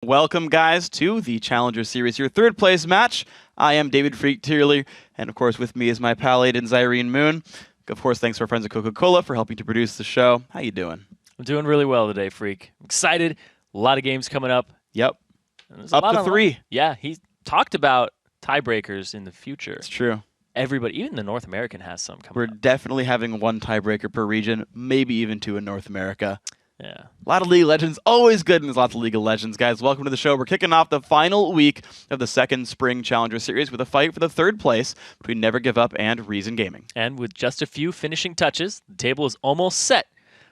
Welcome, guys, to the Challenger Series, your third place match. I am David Freak Tierley, and of course, with me is my pal Aiden Zyrene Moon. Of course, thanks to our friends at Coca-Cola for helping to produce the show. How you doing? I'm doing really well today, Freak. I'm excited. A lot of games coming up. Yep. Up to 3. Yeah, he talked about tiebreakers in the future. It's true. Everybody, even the North American, has some coming up. We're definitely having 1 tiebreaker per region, maybe even 2 in North America. Yeah. A lot of League of Legends, always good, and there's lots of League of Legends, guys. Welcome to the show. We're kicking off the final week of the second Spring Challenger Series with a fight for the third place between Never Give Up and Reason Gaming. And with just a few finishing touches, the table is almost set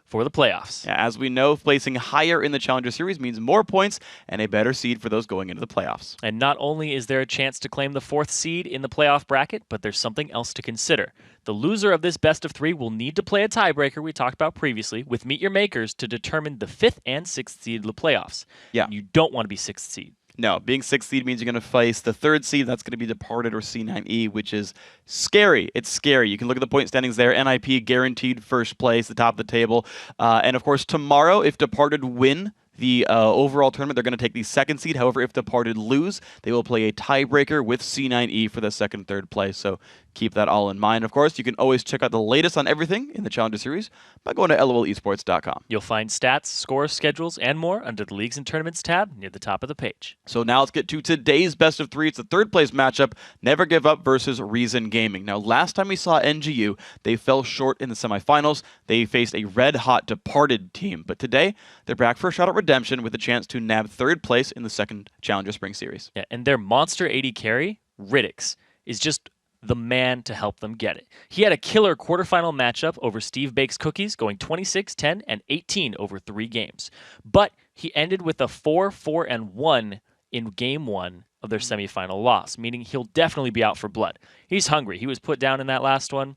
for the playoffs. Yeah, as we know, placing higher in the Challenger Series means more points and a better seed for those going into the playoffs. And not only is there a chance to claim the 4th seed in the playoff bracket, but there's something else to consider. The loser of this best of 3 will need to play a tiebreaker we talked about previously with Meet Your Makers to determine the 5th and 6th seed of the playoffs. Yeah. You don't want to be 6th seed. No, being 6th seed means you're going to face the 3rd seed. That's going to be Departed or C9E, which is scary. It's scary. You can look at the point standings there. NIP guaranteed first place, the top of the table. And of course, tomorrow, if Departed win the overall tournament, they're going to take the 2nd seed. However, if Departed lose, they will play a tiebreaker with C9E for the 2nd, 3rd place. So keep that all in mind. Of course, you can always check out the latest on everything in the Challenger Series by going to lolesports.com. You'll find stats, scores, schedules, and more under the Leagues and Tournaments tab near the top of the page. So now let's get to today's best of 3. It's the 3rd place matchup, Never Give Up versus Reason Gaming. Now, last time we saw NGU, they fell short in the semifinals. They faced a red-hot Departed team. But today, they're back for a shot at redemption with a chance to nab 3rd place in the 2nd Challenger Spring Series. Yeah, and their monster AD carry, Ritix, is just the man to help them get it. He had a killer quarterfinal matchup over Steve Bake's Cookies, going 26, 10, and 18 over 3 games. But he ended with a 4, 4, and 1 in game 1 of their semifinal loss, meaning he'll definitely be out for blood. He's hungry. He was put down in that last one,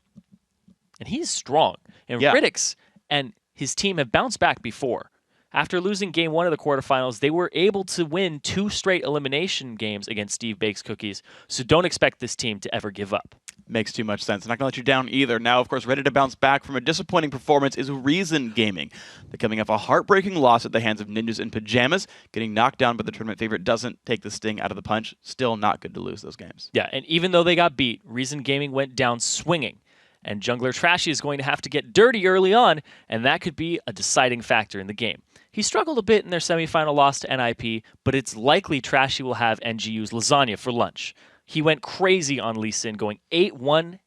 and he's strong. And Ritix and his team have bounced back before. After losing game 1 of the quarterfinals, they were able to win 2 straight elimination games against Steve Bake's Cookies, so don't expect this team to ever give up. Makes too much sense. Not going to let you down either. Now, of course, ready to bounce back from a disappointing performance is Reason Gaming. They're coming off a heartbreaking loss at the hands of Ninjas in Pajamas. Getting knocked down by the tournament favorite doesn't take the sting out of the punch. Still not good to lose those games. Yeah, and even though they got beat, Reason Gaming went down swinging. And jungler Trashy is going to have to get dirty early on, and that could be a deciding factor in the game. He struggled a bit in their semifinal loss to NIP, but it's likely Trashy will have NGU's Lasagna for lunch. He went crazy on Lee Sin, going 8-1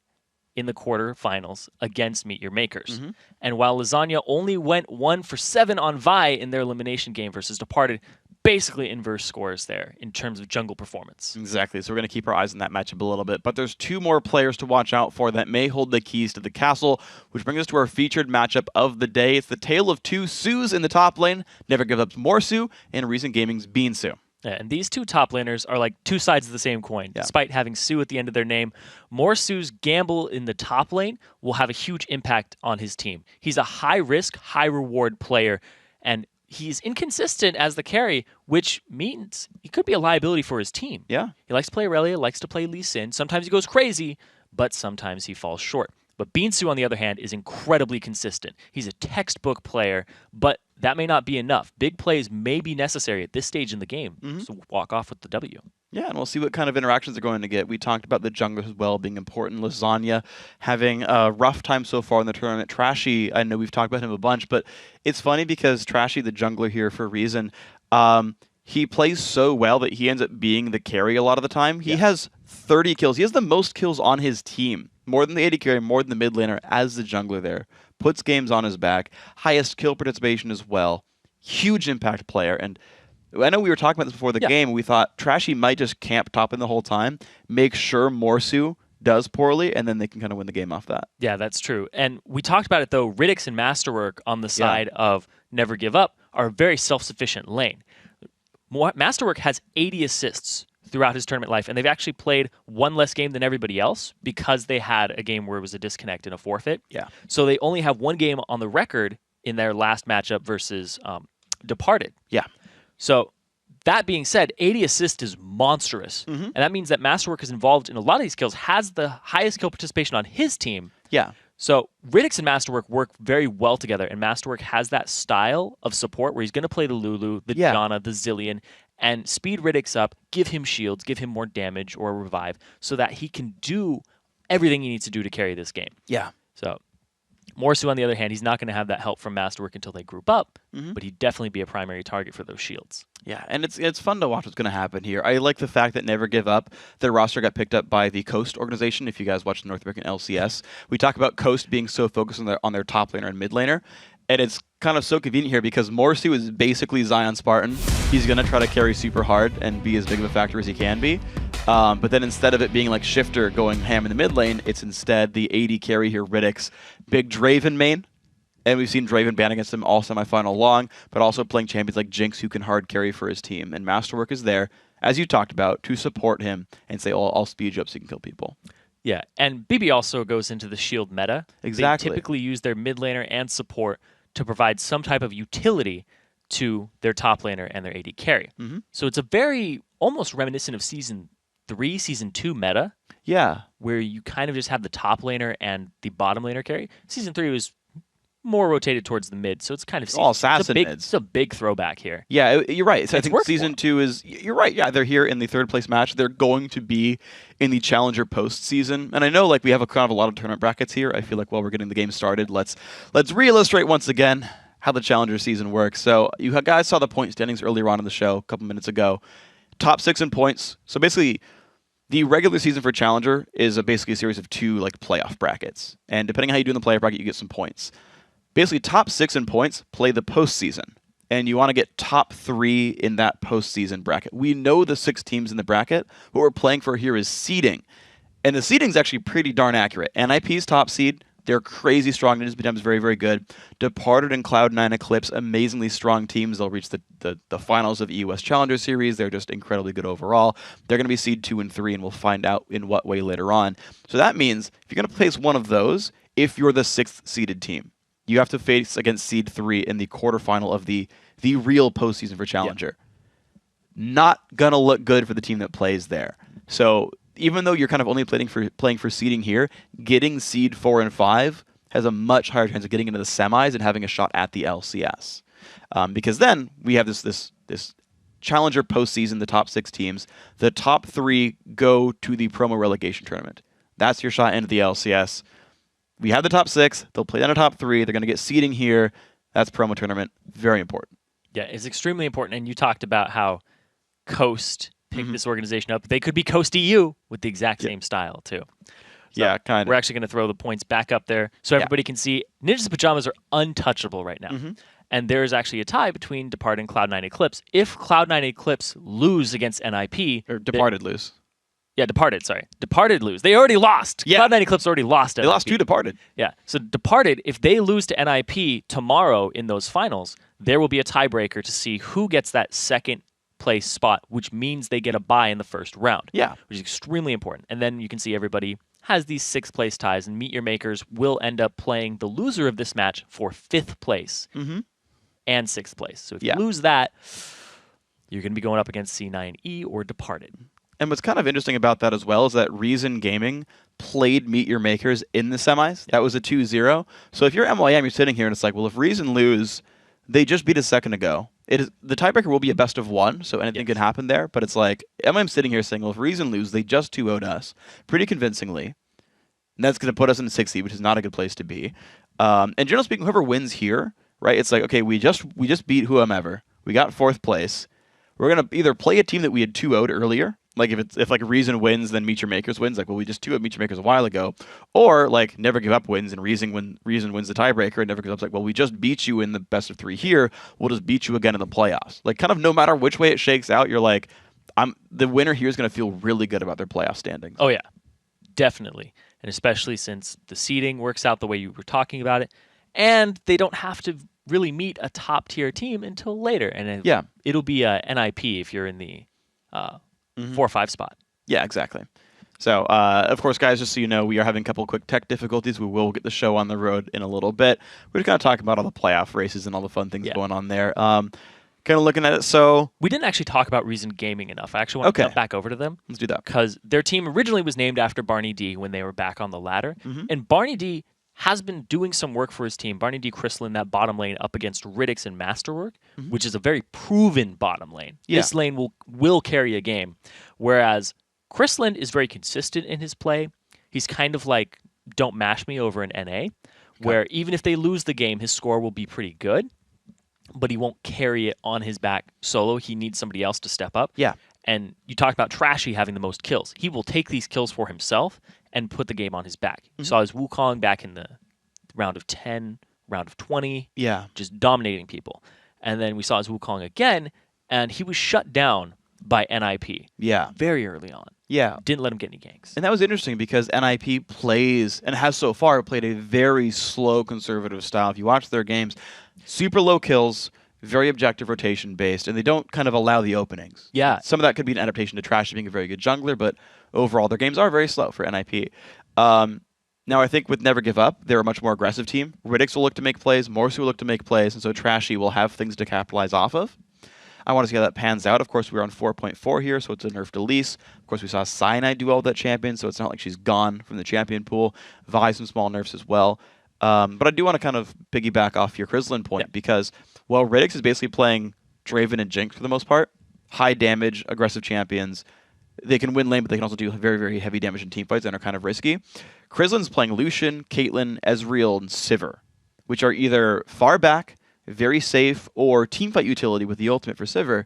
in the quarterfinals against Meet Your Makers. And while Lasagna only went 1 for 7 on Vi in their elimination game versus Departed, basically inverse scores there in terms of jungle performance. Exactly, so we're going to keep our eyes on that matchup a little bit. But there's 2 more players to watch out for that may hold the keys to the castle, which brings us to our featured matchup of the day. It's the tale of 2 Sus in the top lane, Never Give Up's Morsu and Reason Gaming's beansu. Yeah, and these 2 top laners are like 2 sides of the same coin. Despite having Su at the end of their name, Morsu's gamble in the top lane will have a huge impact on his team. He's a high-risk, high-reward player, and he's inconsistent as the carry, which means he could be a liability for his team. Yeah. He likes to play Aurelia, likes to play Lee Sin. Sometimes he goes crazy, but sometimes he falls short. But beansu, on the other hand, is incredibly consistent. He's a textbook player, but that may not be enough. Big plays may be necessary at this stage in the game, so walk off with the W. Yeah, and we'll see what kind of interactions they're going to get. We talked about the junglers as well being important. Lasagna having a rough time so far in the tournament. Trashy, I know we've talked about him a bunch, but it's funny because Trashy, the jungler here for a reason, he plays so well that he ends up being the carry a lot of the time. He has 30 kills. He has the most kills on his team. More than the AD carry, more than the mid laner as the jungler there. Puts games on his back. Highest kill participation as well. Huge impact player. And I know we were talking about this before the game. We thought Trashy might just camp top in the whole time, make sure Morsu does poorly, and then they can kind of win the game off that. Yeah, that's true. And we talked about it, though. Ritix and Masterwork on the side of Never Give Up are a very self-sufficient lane. Masterwork has 80 assists throughout his tournament life, and they've actually played 1 less game than everybody else because they had a game where it was a disconnect and a forfeit. Yeah. So they only have 1 game on the record in their last matchup versus Departed. Yeah. So that being said, 80 assists is monstrous. And that means that Masterwork is involved in a lot of these kills, has the highest kill participation on his team. Yeah. So Ritix and Masterwork work very well together, and Masterwork has that style of support where he's going to play the Lulu, the Diana, the Zillion, and speed Ritix up, give him shields, give him more damage or a revive so that he can do everything he needs to do to carry this game. Yeah. So Morsu, on the other hand, he's not going to have that help from Masterwork until they group up, but he'd definitely be a primary target for those shields. Yeah, and it's fun to watch what's going to happen here. I like the fact that Never Give Up, their roster got picked up by the Coast organization. If you guys watch the North American LCS, we talk about Coast being so focused on their top laner and mid laner, and it's kind of so convenient here because Morsu is basically Zion Spartan. He's going to try to carry super hard and be as big of a factor as he can be. But then instead of it being like Shifter going ham in the mid lane, it's instead the AD carry here, Ritix, big Draven main. And we've seen Draven ban against him all semifinal long, but also playing champions like Jinx who can hard carry for his team. And Masterwork is there, as you talked about, to support him and say, oh, I'll speed you up so you can kill people. Yeah, and bebe also goes into the shield meta. Exactly. They typically use their mid laner and support to provide some type of utility to their top laner and their AD carry. So it's a very almost reminiscent of Season 3, Season 2 meta. Yeah. Where you kind of just have the top laner and the bottom laner carry. Season 3 was more rotated towards the mid, so it's kind of all assassin mids. It's a big throwback here. Yeah, you're right. So I think Season 2 is, you're right. Yeah, they're here in the third place match. They're going to be in the Challenger postseason. And I know like we have a lot of tournament brackets here. I feel like while we're getting the game started, let's re-illustrate once again how the Challenger season works. So you guys saw the point standings earlier on in the show a couple minutes ago. Top 6 in points. So basically, the regular season for Challenger is basically a series of 2 like playoff brackets. And depending on how you do in the playoff bracket, you get some points. Basically, top 6 in points play the postseason. And you want to get top 3 in that postseason bracket. We know the 6 teams in the bracket. What we're playing for here is seeding. And the seeding is actually pretty darn accurate. NIP's top seed, they're crazy strong. Ninjas becomes very, very good. Departed and Cloud9 Eclipse, amazingly strong teams. They'll reach the finals of EUS Challenger Series. They're just incredibly good overall. They're going to be seed 2 and 3, and we'll find out in what way later on. So that means if you're going to place one of those, if you're the 6th seeded team, you have to face against seed 3 in the quarterfinal of the real postseason for Challenger. Yeah. Not going to look good for the team that plays there. So even though you're kind of only playing for seeding here, getting seed 4 and 5 has a much higher chance of getting into the semis and having a shot at the LCS. Because then we have this Challenger postseason, the top 6 teams. The top 3 go to the promo relegation tournament. That's your shot into the LCS. We have the top 6. They'll play down to top 3. They're going to get seeding here. That's promo tournament. Very important. Yeah, it's extremely important. And you talked about how Coast picked this organization up. They could be Coast EU with the exact same style, too. So yeah, kind of. We're actually going to throw the points back up there so everybody can see. Ninjas in Pajamas are untouchable right now. And there is actually a tie between Departed and Cloud9 Eclipse. If Cloud9 Eclipse lose against NIP... Or Departed lose. Yeah, Departed, sorry. Departed lose. They already lost. Yeah. Cloud9 Eclipse already lost. They lost to Departed. Yeah. So Departed, if they lose to NIP tomorrow in those finals, there will be a tiebreaker to see who gets that second place spot, which means they get a bye in the first round. Yeah. Which is extremely important. And then you can see everybody has these 6th place ties, and Meet Your Makers will end up playing the loser of this match for 5th place and 6th place. So if you lose that, you're going to be going up against C9E or Departed. And what's kind of interesting about that as well is that Reason Gaming played Meet Your Makers in the semis. That was a 2-0. So if you're MYM, you're sitting here and it's like, well, if Reason lose, they just beat a second ago. The tiebreaker will be a best of 1, so anything can happen there. But it's like, MYM sitting here saying, well, if Reason lose, they just 2-0'd us pretty convincingly. And that's going to put us in 60, which is not a good place to be. And generally speaking, whoever wins here, right, it's like, okay, we just beat whomever. We got 4th place. We're going to either play a team that we had 2-0'd earlier. Like if like Reason wins, then Meet Your Makers wins. Like, well, we just 2-0'd Meet Your Makers a while ago. Or like Never Give Up wins and Reason wins the tiebreaker and Never Give Up's like, well, we just beat you in the best of 3 here. We'll just beat you again in the playoffs. Like kind of no matter which way it shakes out, you're like, the winner here is going to feel really good about their playoff standings. Oh yeah, definitely, and especially since the seeding works out the way you were talking about it, and they don't have to really meet a top tier team until later. And it'll be a NIP if you're in the 4 or 5 spot. Yeah, exactly. So, of course, guys, just so you know, we are having a couple quick tech difficulties. We will get the show on the road in a little bit. We're just going to talk about all the playoff races and all the fun things going on there. Kind of looking at it, so... We didn't actually talk about Reason Gaming enough. I actually want to jump back over to them. Let's do that. Because their team originally was named after Barney D when they were back on the ladder. And Barney D has been doing some work for his team. Barney D. Crystal in that bottom lane up against Ritix and Masterwork, which is a very proven bottom lane. Yeah. This lane will carry a game. Whereas Crystal is very consistent in his play. He's kind of like don't mash me over an NA, where even if they lose the game, his score will be pretty good, but he won't carry it on his back solo. He needs somebody else to step up. Yeah. And you talked about Trashy having the most kills. He will take these kills for himself and put the game on his back. You saw his Wukong back in the round of 10, round of 20, Yeah. just dominating people. And then we saw his Wukong again, and he was shut down by NIP Yeah. very early on. Yeah. Didn't let him get any ganks. And that was interesting because NIP plays, and has so far played, a very slow conservative style. If you watch their games, super low kills, very objective rotation based, and they don't kind of allow the openings. Yeah. Some of that could be an adaptation to Trashy being a very good jungler, but overall their games are very slow for NIP. Now I think with Never Give Up, they're a much more aggressive team. Ritix will look to make plays, Morsu will look to make plays, and so Trashy will have things to capitalize off of. I want to see how that pans out. Of course, we're on 4.4 here, so it's a nerfed Elise. Of course, we saw Cyanide do all that champion, so it's not like she's gone from the champion pool. Vi some small nerfs as well. But I do want to kind of piggyback off your Krislin point because, well, Ritix is basically playing Draven and Jinx for the most part. High damage, aggressive champions. They can win lane, but they can also do very, very heavy damage in teamfights and are kind of risky. Krislin's playing Lucian, Caitlyn, Ezreal, and Sivir, which are either far back, very safe, or teamfight utility with the ultimate for Sivir.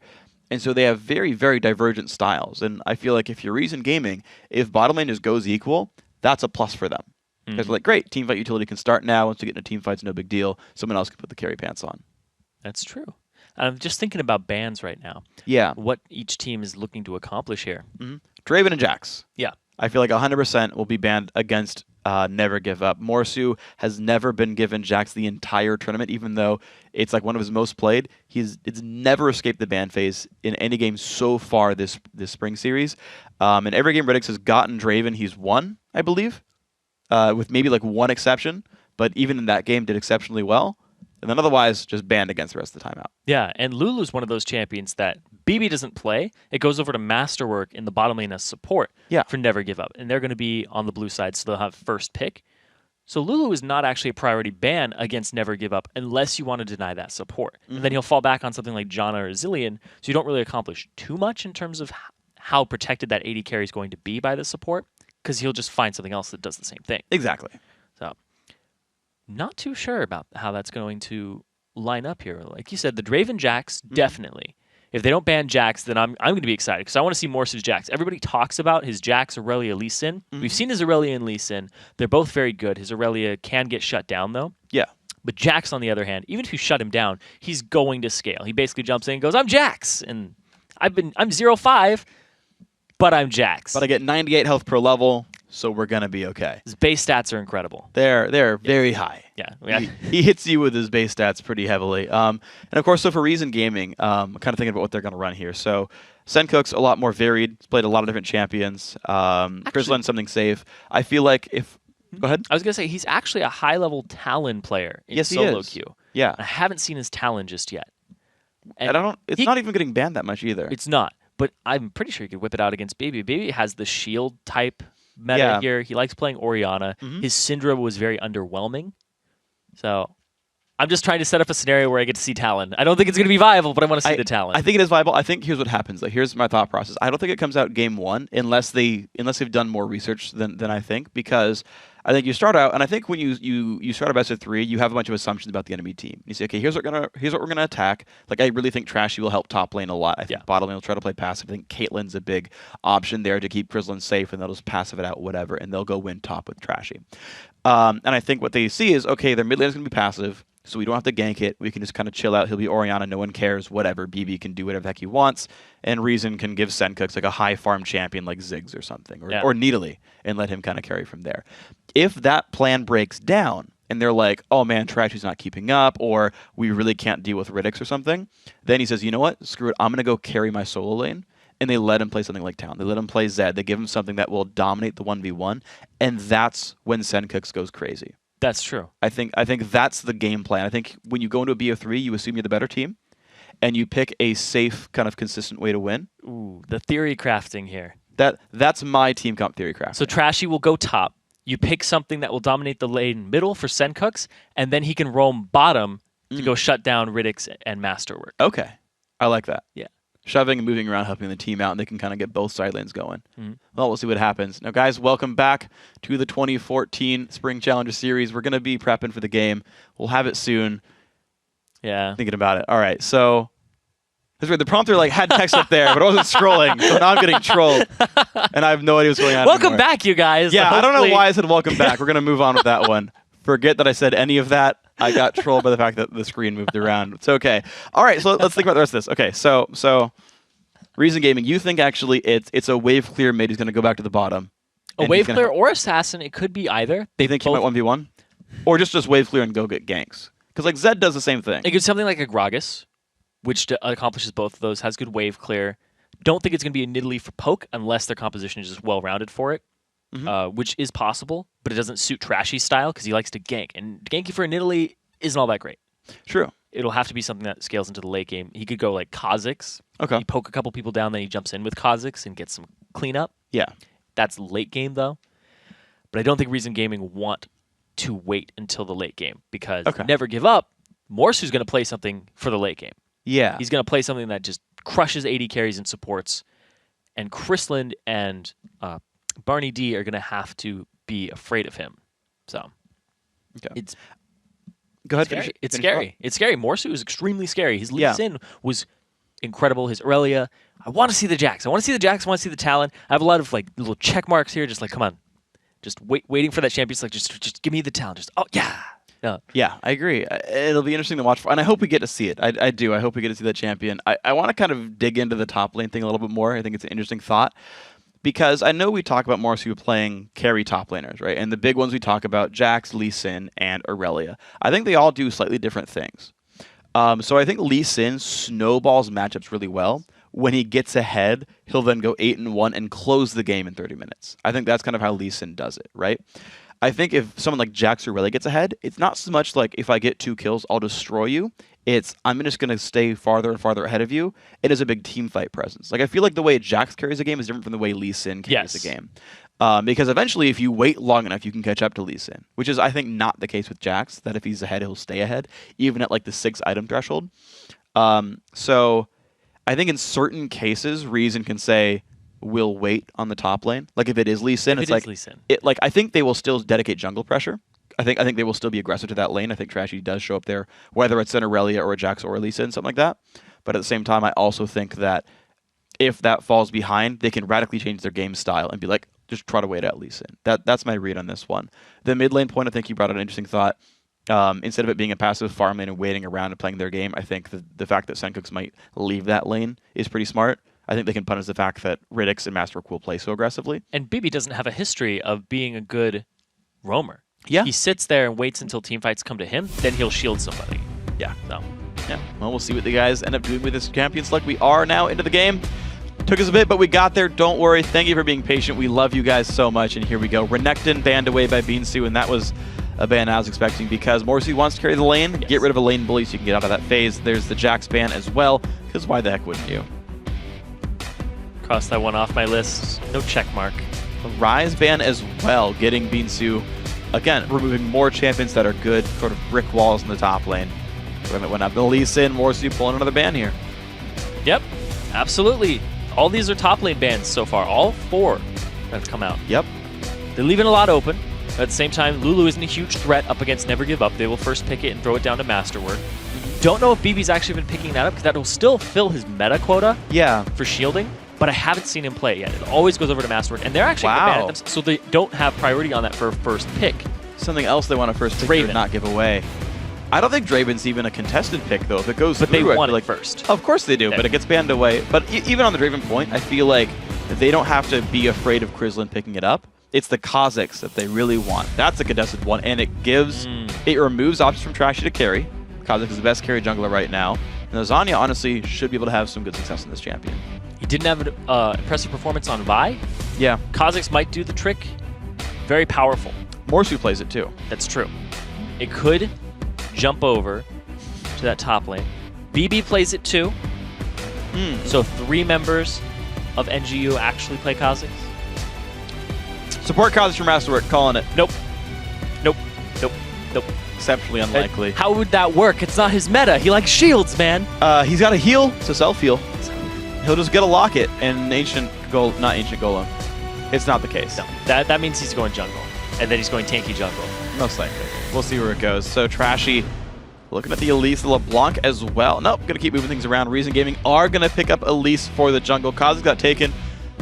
And so they have very, very divergent styles. And I feel like if you're Reason Gaming, if bottom lane just goes equal, that's a plus for them. Because they're like, great, teamfight utility can start now. Once we get into teamfights, no big deal. Someone else can put the carry pants on. That's true. I'm just thinking about bans right now. Yeah. What each team is looking to accomplish here. Draven and Jax. Yeah. I feel like 100% will be banned against Never Give Up. Morsu has never been given Jax the entire tournament, even though it's like one of his most played. It's never escaped the ban phase in any game so far this spring series. In every game Ritix has gotten Draven, he's won, I believe, with maybe like one exception. But even in that game, did exceptionally well. And then otherwise, just banned against the rest of the timeout. Yeah, and Lulu's one of those champions that BB doesn't play. It goes over to Masterwork in the bottom lane as support for Never Give Up. And they're going to be on the blue side, so they'll have first pick. So Lulu is not actually a priority ban against Never Give Up unless you want to deny that support. And then he'll fall back on something like Janna or Zillion, so you don't really accomplish too much in terms of how protected that AD carry is going to be by the support, because he'll just find something else that does the same thing. Exactly. So, not too sure about how that's going to line up here. Like you said, the Draven Jax, definitely. If they don't ban Jax, then I'm going to be excited because I want to see Morsu's Jax. Everybody talks about his Jax, Aurelia, Lee Sin. We've seen his Aurelia and Lee Sin. They're both very good. His Aurelia can get shut down, though. Yeah. But Jax, on the other hand, even if you shut him down, he's going to scale. He basically jumps in and goes, I'm Jax! And I'm 0-5, but I'm Jax. But I get 98 health per level, so we're going to be okay. His base stats are incredible. They're very high. Yeah. He hits you with his base stats pretty heavily. And of course, so for Reason Gaming, I'm kind of thinking about what they're going to run here. So Sencux, a lot more varied. He's played a lot of different champions. Krislin, something safe. I feel like if... Go ahead. I was going to say, he's actually a high-level Talon player in yes, he solo is. queue. Yeah. I haven't seen his Talon just yet. And it's not even getting banned that much either. It's not. But I'm pretty sure he could whip it out against Baby. Baby has the shield type meta here. He likes playing Orianna. His Syndra was very underwhelming. So I'm just trying to set up a scenario where I get to see Talon. I don't think it's going to be viable, but I want to see the Talon. I think it is viable. I think here's what happens. Like, here's my thought process. I don't think it comes out game one unless they've done more research than I think, because I think you start out, and I think when you start a best of 3, you have a bunch of assumptions about the enemy team. You say, okay, here's what we're gonna attack. Like, I really think Trashy will help top lane a lot. I think bottom lane will try to play passive. I think Caitlyn's a big option there to keep Krislin safe, and they'll just passive it out, whatever, and they'll go win top with Trashy. And I think what they see is, okay, their mid lane's gonna be passive, so we don't have to gank it. We can just kind of chill out. He'll be Orianna. No one cares. Whatever. BB can do whatever the heck he wants. And Reason can give Sencux like a high farm champion like Ziggs or something. Or Needly. And let him kind of carry from there. If that plan breaks down and they're like, oh man, Trashy's not keeping up, or we really can't deal with Ritix or something, then he says, you know what? Screw it. I'm going to go carry my solo lane. And they let him play something like Town. They let him play Zed. They give him something that will dominate the 1v1. And that's when Sencux goes crazy. That's true. I think that's the game plan. I think when you go into a BO3, you assume you're the better team, and you pick a safe, kind of consistent way to win. Ooh, the theory crafting here. That's my team comp theory crafting. So Trashy will go top. You pick something that will dominate the lane middle for Sencux, and then he can roam bottom to go shut down Ritix and Masterwork. Okay. I like that. Yeah. Shoving and moving around, helping the team out, and they can kind of get both side lanes going. Well, we'll see what happens. Now, guys, welcome back to the 2014 Spring Challenger Series. We're going to be prepping for the game. We'll have it soon. Yeah. Thinking about it. All right, so that's weird. The prompter had text up there, but I wasn't scrolling, so now I'm getting trolled, and I have no idea what's going on Welcome anymore. back, you guys. Yeah, Hopefully... I don't know why I said welcome back. We're going to move on with that one. Forget that I said any of that. I got trolled by the fact that the screen moved around. It's okay. All right, so let's think about the rest of this. Okay, so Reason Gaming, you think actually it's a wave clear mid who's going to go back to the bottom? A wave clear or assassin, it could be either. They think he might 1v1? Or just wave clear and go get ganks? Because like Zed does the same thing. It could be something like a Gragas, which accomplishes both of those, has good wave clear. Don't think it's going to be a Nidalee for poke unless their composition is just well-rounded for it, which is possible, but it doesn't suit Trashy's style because he likes to gank. And ganking for a Nidalee isn't all that great. True. It'll have to be something that scales into the late game. He could go like Kha'Zix. Okay. He poke a couple people down, then he jumps in with Kha'Zix and gets some cleanup. Yeah. That's late game, though. But I don't think Reason Gaming want to wait until the late game because never give up. Morsu's going to play something for the late game. Yeah. He's going to play something that just crushes AD carries and supports. And Chrisland and Barney D are going to have to be afraid of him. So it's Go ahead. scary. It's scary. It's scary. Morsu is extremely scary. His Lee Sin was incredible. His Aurelia. I want to see the Jax. I want to see the Jax. I want to see the Talon. I have a lot of like little check marks here. Just like, come on. Just waiting for that champion. It's like, just give me the Talon. Just, oh, yeah. No. Yeah, I agree. It'll be interesting to watch for, and I hope we get to see it. I do. I hope we get to see that champion. I want to kind of dig into the top lane thing a little bit more. I think it's an interesting thought because I know we talk about Morsu playing carry top laners, right? And the big ones we talk about, Jax, Lee Sin, and Aurelia. I think they all do slightly different things. So I think Lee Sin snowballs matchups really well. When he gets ahead, he'll then go 8-1 and close the game in 30 minutes. I think that's kind of how Lee Sin does it, right? I think if someone like Jax or Aurelia gets ahead, it's not so much like if I get 2 kills, I'll destroy you. It's I'm just going to stay farther and farther ahead of you. It is a big team fight presence. Like I feel like the way Jax carries a game is different from the way Lee Sin carries a game. Because eventually, if you wait long enough, you can catch up to Lee Sin, which is, I think, not the case with Jax, that if he's ahead, he'll stay ahead, even at like the 6 item threshold. So I think in certain cases, Reason can say, we'll wait on the top lane. Like if it is Lee Sin, it's like Lee Sin. I think they will still dedicate jungle pressure. I think they will still be aggressive to that lane. I think Trashy does show up there, whether it's an Aurelia or a Jax or a Lee Sin, something like that. But at the same time, I also think that if that falls behind, they can radically change their game style and be like, just try to wait at Lee Sin. That's my read on this one. The mid lane point, I think you brought up an interesting thought. Instead of it being a passive farm lane and waiting around and playing their game, I think the fact that Sencux might leave that lane is pretty smart. I think they can punish the fact that Ritix and Masterwork will play so aggressively. And bebe doesn't have a history of being a good roamer. Yeah. He sits there and waits until team fights come to him, then he'll shield somebody. Yeah. So, yeah. Well, we'll see what the guys end up doing with this champion select. We are now into the game. Took us a bit, but we got there. Don't worry. Thank you for being patient. We love you guys so much. And here we go. Renekton banned away by beansu, and that was a ban I was expecting because Morsu wants to carry the lane. Yes. Get rid of a lane bully so you can get out of that phase. There's the Jax ban as well, because why the heck wouldn't you? Cross that one off my list. No check mark. A Rise ban as well, getting beansu. Again, removing more champions that are good, sort of brick walls in the top lane. When it went up, the Lee Sin, Morsu pulling another ban here. Yep, absolutely. All these are top lane bans so far. All 4 that have come out. Yep. They're leaving a lot open. At the same time, Lulu isn't a huge threat up against Never Give Up. They will first pick it and throw it down to Masterwork. Don't know if bebe's actually been picking that up because that will still fill his meta quota for shielding, but I haven't seen him play yet. It always goes over to Masterwork, and they're actually going to ban them, so they don't have priority on that for first pick. Something else they want to first pick or not give away. I don't think Draven's even a contested pick, though. If it goes but through, they want it like, first. Of course they do, but it gets banned away. But even on the Draven point, I feel like they don't have to be afraid of Chrisland picking it up. It's the Kha'Zix that they really want. That's a contested one, and it gives, it removes options from Trashy to carry. Kha'Zix is the best carry jungler right now. And Lasagna, honestly, should be able to have some good success in this champion. He didn't have an impressive performance on Vi. Yeah. Kha'Zix might do the trick. Very powerful. Morsu plays it too. That's true. It could jump over to that top lane. bebe plays it too. So 3 members of NGU actually play Kha'Zix. Support Kha'Zix from Masterwork, calling it. Nope. Nope. Nope. Nope. Exceptionally unlikely. How would that work? It's not his meta. He likes shields, man. He's got a heal, so self-heal. He'll just get a locket and not ancient golem. It's not the case. No, that means he's going jungle, and then he's going tanky jungle. Most likely. We'll see where it goes. So Trashy looking at the Elise, the LeBlanc as well. Nope, gonna keep moving things around. Reason Gaming are gonna pick up Elise for the jungle. Kha'Zix got taken,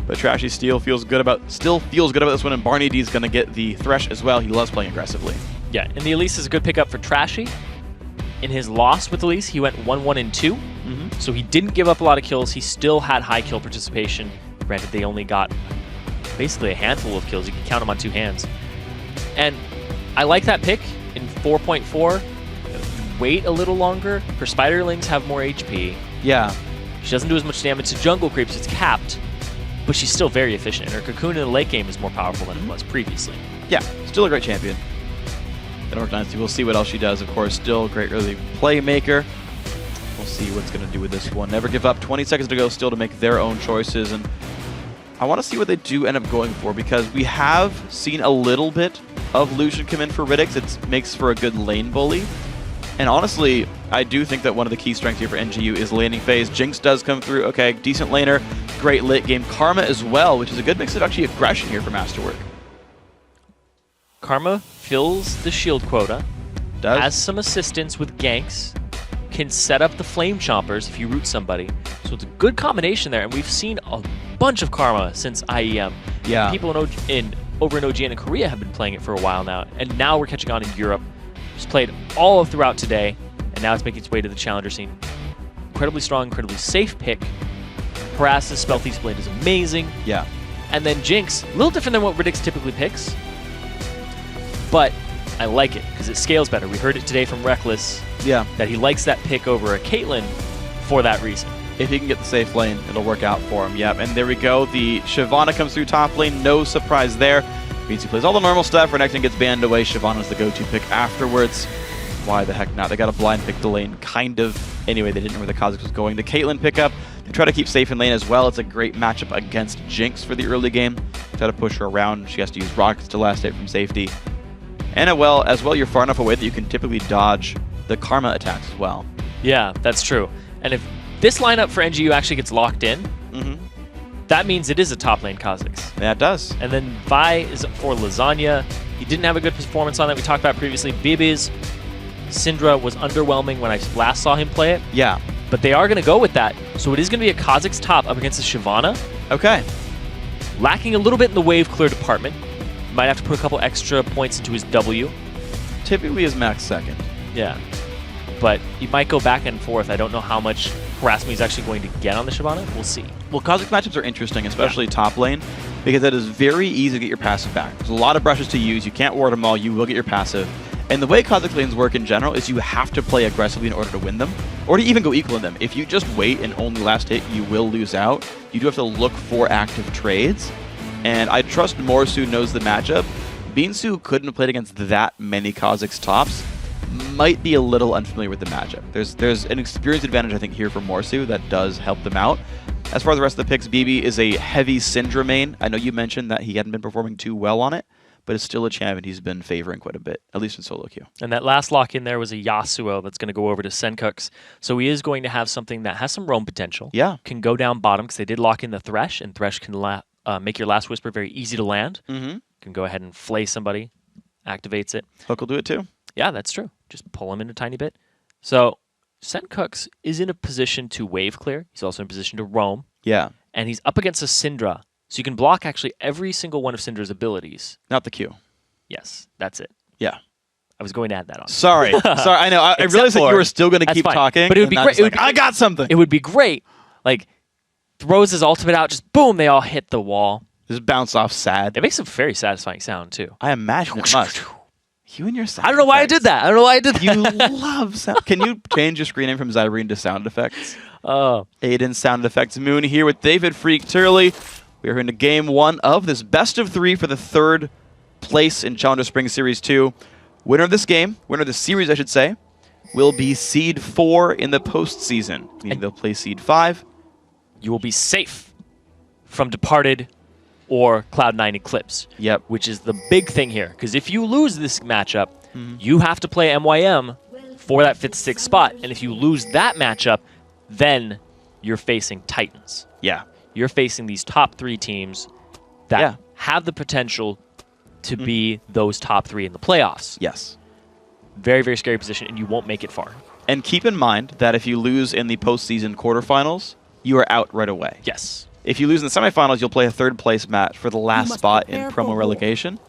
but Trashy still feels good about this one, and Barney D's gonna get the Thresh as well. He loves playing aggressively. Yeah, and the Elise is a good pickup for Trashy. In his loss with Elise, he went 1-1-2. So he didn't give up a lot of kills. He still had high kill participation. Granted, they only got basically a handful of kills. You can count them on 2 hands. And I like that pick in 4.4. Wait a little longer. Her Spiderlings have more HP. Yeah. She doesn't do as much damage to jungle creeps. It's capped. But she's still very efficient. And her Cocoon in the late game is more powerful than it was previously. Yeah, still a great champion. In Orc Dynasty, we'll see what else she does. Of course, still a great early playmaker. We'll see what's going to do with this one. Never give up. 20 seconds to go still to make their own choices. And I want to see what they do end up going for, because we have seen a little bit of Lucian come in for Ritix. It makes for a good lane bully. And honestly, I do think that one of the key strengths here for NGU is laning phase. Jinx does come through. Okay, decent laner. Great late game. Karma as well, which is a good mix of actually aggression here for Masterwork. Karma fills the shield quota. Does. Has some assistance with ganks. Can set up the flame chompers if you root somebody. So it's a good combination there. And we've seen a bunch of Karma since IEM. Yeah. People over in OGN and Korea have been playing it for a while now. And now we're catching on in Europe. It's played all throughout today. And now it's making its way to the challenger scene. Incredibly strong, incredibly safe pick. Harass's Spell Thief's Blade is amazing. Yeah. And then Jinx, a little different than what Ritix typically picks. But I like it because it scales better. We heard it today from Reckless. Yeah. That he likes that pick over a Caitlyn for that reason. If he can get the safe lane, it'll work out for him. Yep, and there we go. The Shyvana comes through top lane. No surprise there. Means he plays all the normal stuff. Renekton gets banned away. Shyvana's the go-to pick afterwards. Why the heck not? They got a blind pick the lane, kind of. Anyway, they didn't know where the Kha'Zix was going. The Caitlyn pickup, they try to keep safe in lane as well. It's a great matchup against Jinx for the early game. Try to push her around. She has to use rockets to last hit from safety. And as well, you're far enough away that you can typically dodge the Karma attacks as well. Yeah, that's true. And if this lineup for NGU actually gets locked in, that means it is a top lane Kha'Zix. Yeah, it does. And then Vi is for Lasagna. He didn't have a good performance on that. We talked about previously. Bebe's Syndra was underwhelming when I last saw him play it. Yeah. But they are going to go with that. So it is going to be a Kha'Zix top up against a Shyvana. Okay. Lacking a little bit in the wave clear department. Might have to put a couple extra points into his W. Typically is max second. Yeah. But he might go back and forth. I don't know how much harassment he's actually going to get on the Shyvana. We'll see. Well, Kha'Zix matchups are interesting, especially top lane, because it is very easy to get your passive back. There's a lot of brushes to use. You can't ward them all. You will get your passive. And the way Kha'Zix lanes work in general is you have to play aggressively in order to win them, or to even go equal in them. If you just wait and only last hit, you will lose out. You do have to look for active trades. And I trust Morsu knows the matchup. beansu couldn't have played against that many Kha'Zix tops. Might be a little unfamiliar with the matchup. There's an experience advantage, I think, here for Morsu that does help them out. As far as the rest of the picks, bebe is a heavy Syndra main. I know you mentioned that he hadn't been performing too well on it, but it's still a champion he's been favoring quite a bit, at least in solo queue. And that last lock in there was a Yasuo that's going to go over to Sencux. So he is going to have something that has some roam potential. Yeah. Can go down bottom because they did lock in the Thresh, and Thresh can make your last Whisper very easy to land. Can go ahead and flay somebody, activates it. Hook will do it too. Yeah, that's true. Just pull him in a tiny bit. So Sencux is in a position to wave clear. He's also in a position to roam. Yeah. And he's up against a Syndra. So you can block actually every single one of Syndra's abilities. Not the Q. Yes, that's it. Yeah. I was going to add that on. Sorry. I know. I realized that you were still going to keep talking. But it would be great. Like, I got something. It would be great. Like, throws his ultimate out, just boom, they all hit the wall. Just bounce off sad. It makes a very satisfying sound, too. I imagine it must. You and your sound I don't know why I did that. I don't know why I did that. You love sound. Can you change your screen name from Zyrene to sound effects? Oh. Aiden sound effects. Moon here with David Freak Tälli. We are into game 1 of this best of 3 for the 3rd place in Challenger Spring Series 2. Winner of this game, winner of the series, I should say, will be Seed 4 in the postseason. Meaning they'll play Seed 5. You will be safe from departed or Cloud9 Eclipse. Yep. Which is the big thing here. Because if you lose this matchup, you have to play MYM for that 5th, 6th spot. And if you lose that matchup, then you're facing Titans. Yeah. You're facing these top 3 teams that have the potential to be those top 3 in the playoffs. Yes. Very, very scary position, and you won't make it far. And keep in mind that if you lose in the postseason quarterfinals, you are out right away. Yes. If you lose in the semifinals, you'll play a 3rd place match for the last spot in promo relegation.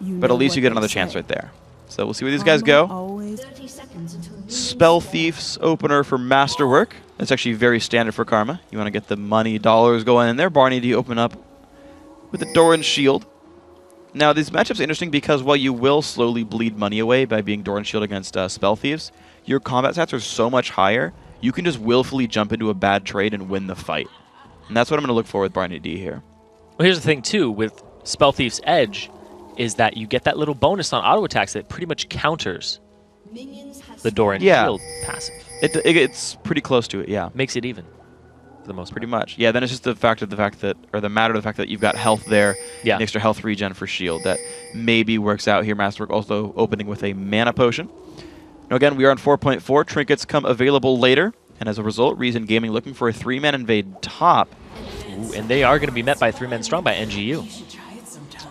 But at least you get another chance right there. So we'll see where these guys go. Spell Thief's opener for Masterwork. That's actually very standard for Karma. You want to get the money, dollars going in there. Barney, do you open up with the Doran Shield? Now, these matchups are interesting because while you will slowly bleed money away by being Doran Shield against Spell Thieves, your combat stats are so much higher, you can just willfully jump into a bad trade and win the fight. And that's what I'm going to look for with Barney D here. Well, here's the thing, too, with Spell Thief's Edge, is that you get that little bonus on auto attacks that pretty much counters the Doran Shield passive. It's pretty close to it, yeah. Makes it even, for the most part. Pretty much. Yeah, then it's just the fact that you've got health there, an extra health regen for shield that maybe works out here. Masterwork also opening with a mana potion. Now again, we are on 4.4. Trinkets come available later, and as a result, Reason Gaming looking for a 3-man invade top. Ooh, and they are going to be met by 3-men strong by NGU.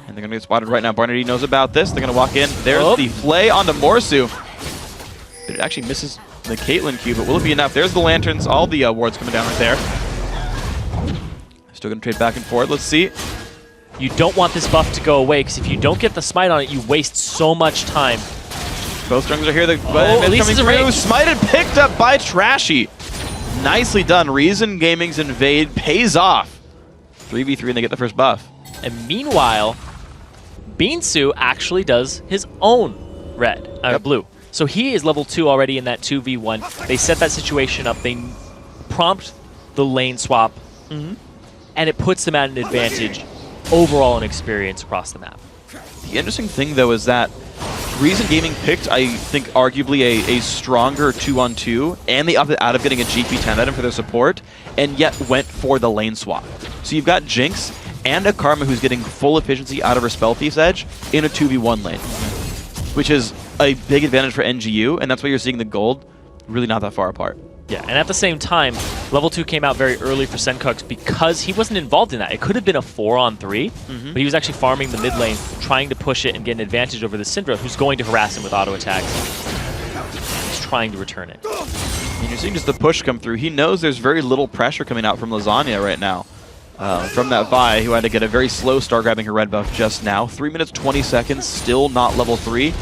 And they're going to get spotted right now. Barney knows about this. They're going to walk in. There's the play onto Morsu. It actually misses the Caitlyn Q, but will it be enough? There's the lanterns. All the wards coming down right there. Still going to trade back and forth. Let's see. You don't want this buff to go away, because if you don't get the smite on it, you waste so much time. Both strings are here. The Elise coming through. Smited picked up by Trashy. Nicely done. Reason Gaming's invade pays off. 3v3 and they get the first buff. And meanwhile, beansu actually does his own blue. So he is level 2 already in that 2v1. They set that situation up. They prompt the lane swap, and it puts them at an advantage overall in experience across the map. The interesting thing, though, is that Reason Gaming picked, I think, arguably a stronger 2-on-2, and they opted out of getting a GP10 item for their support, and yet went for the lane swap. So you've got Jinx and a Karma who's getting full efficiency out of her Spell Thief's Edge in a 2v1 lane, which is a big advantage for NGU, and that's why you're seeing the gold really not that far apart. Yeah, and at the same time, level 2 came out very early for Sencux because he wasn't involved in that. It could have been a 4-on-3, but he was actually farming the mid lane, trying to push it and get an advantage over the Syndra, who's going to harass him with auto attacks. He's trying to return it. And you're seeing just the push come through. He knows there's very little pressure coming out from Lasagna right now. From that Vi, who had to get a very slow start grabbing her red buff just now. 3 minutes, 20 seconds, still not level 3.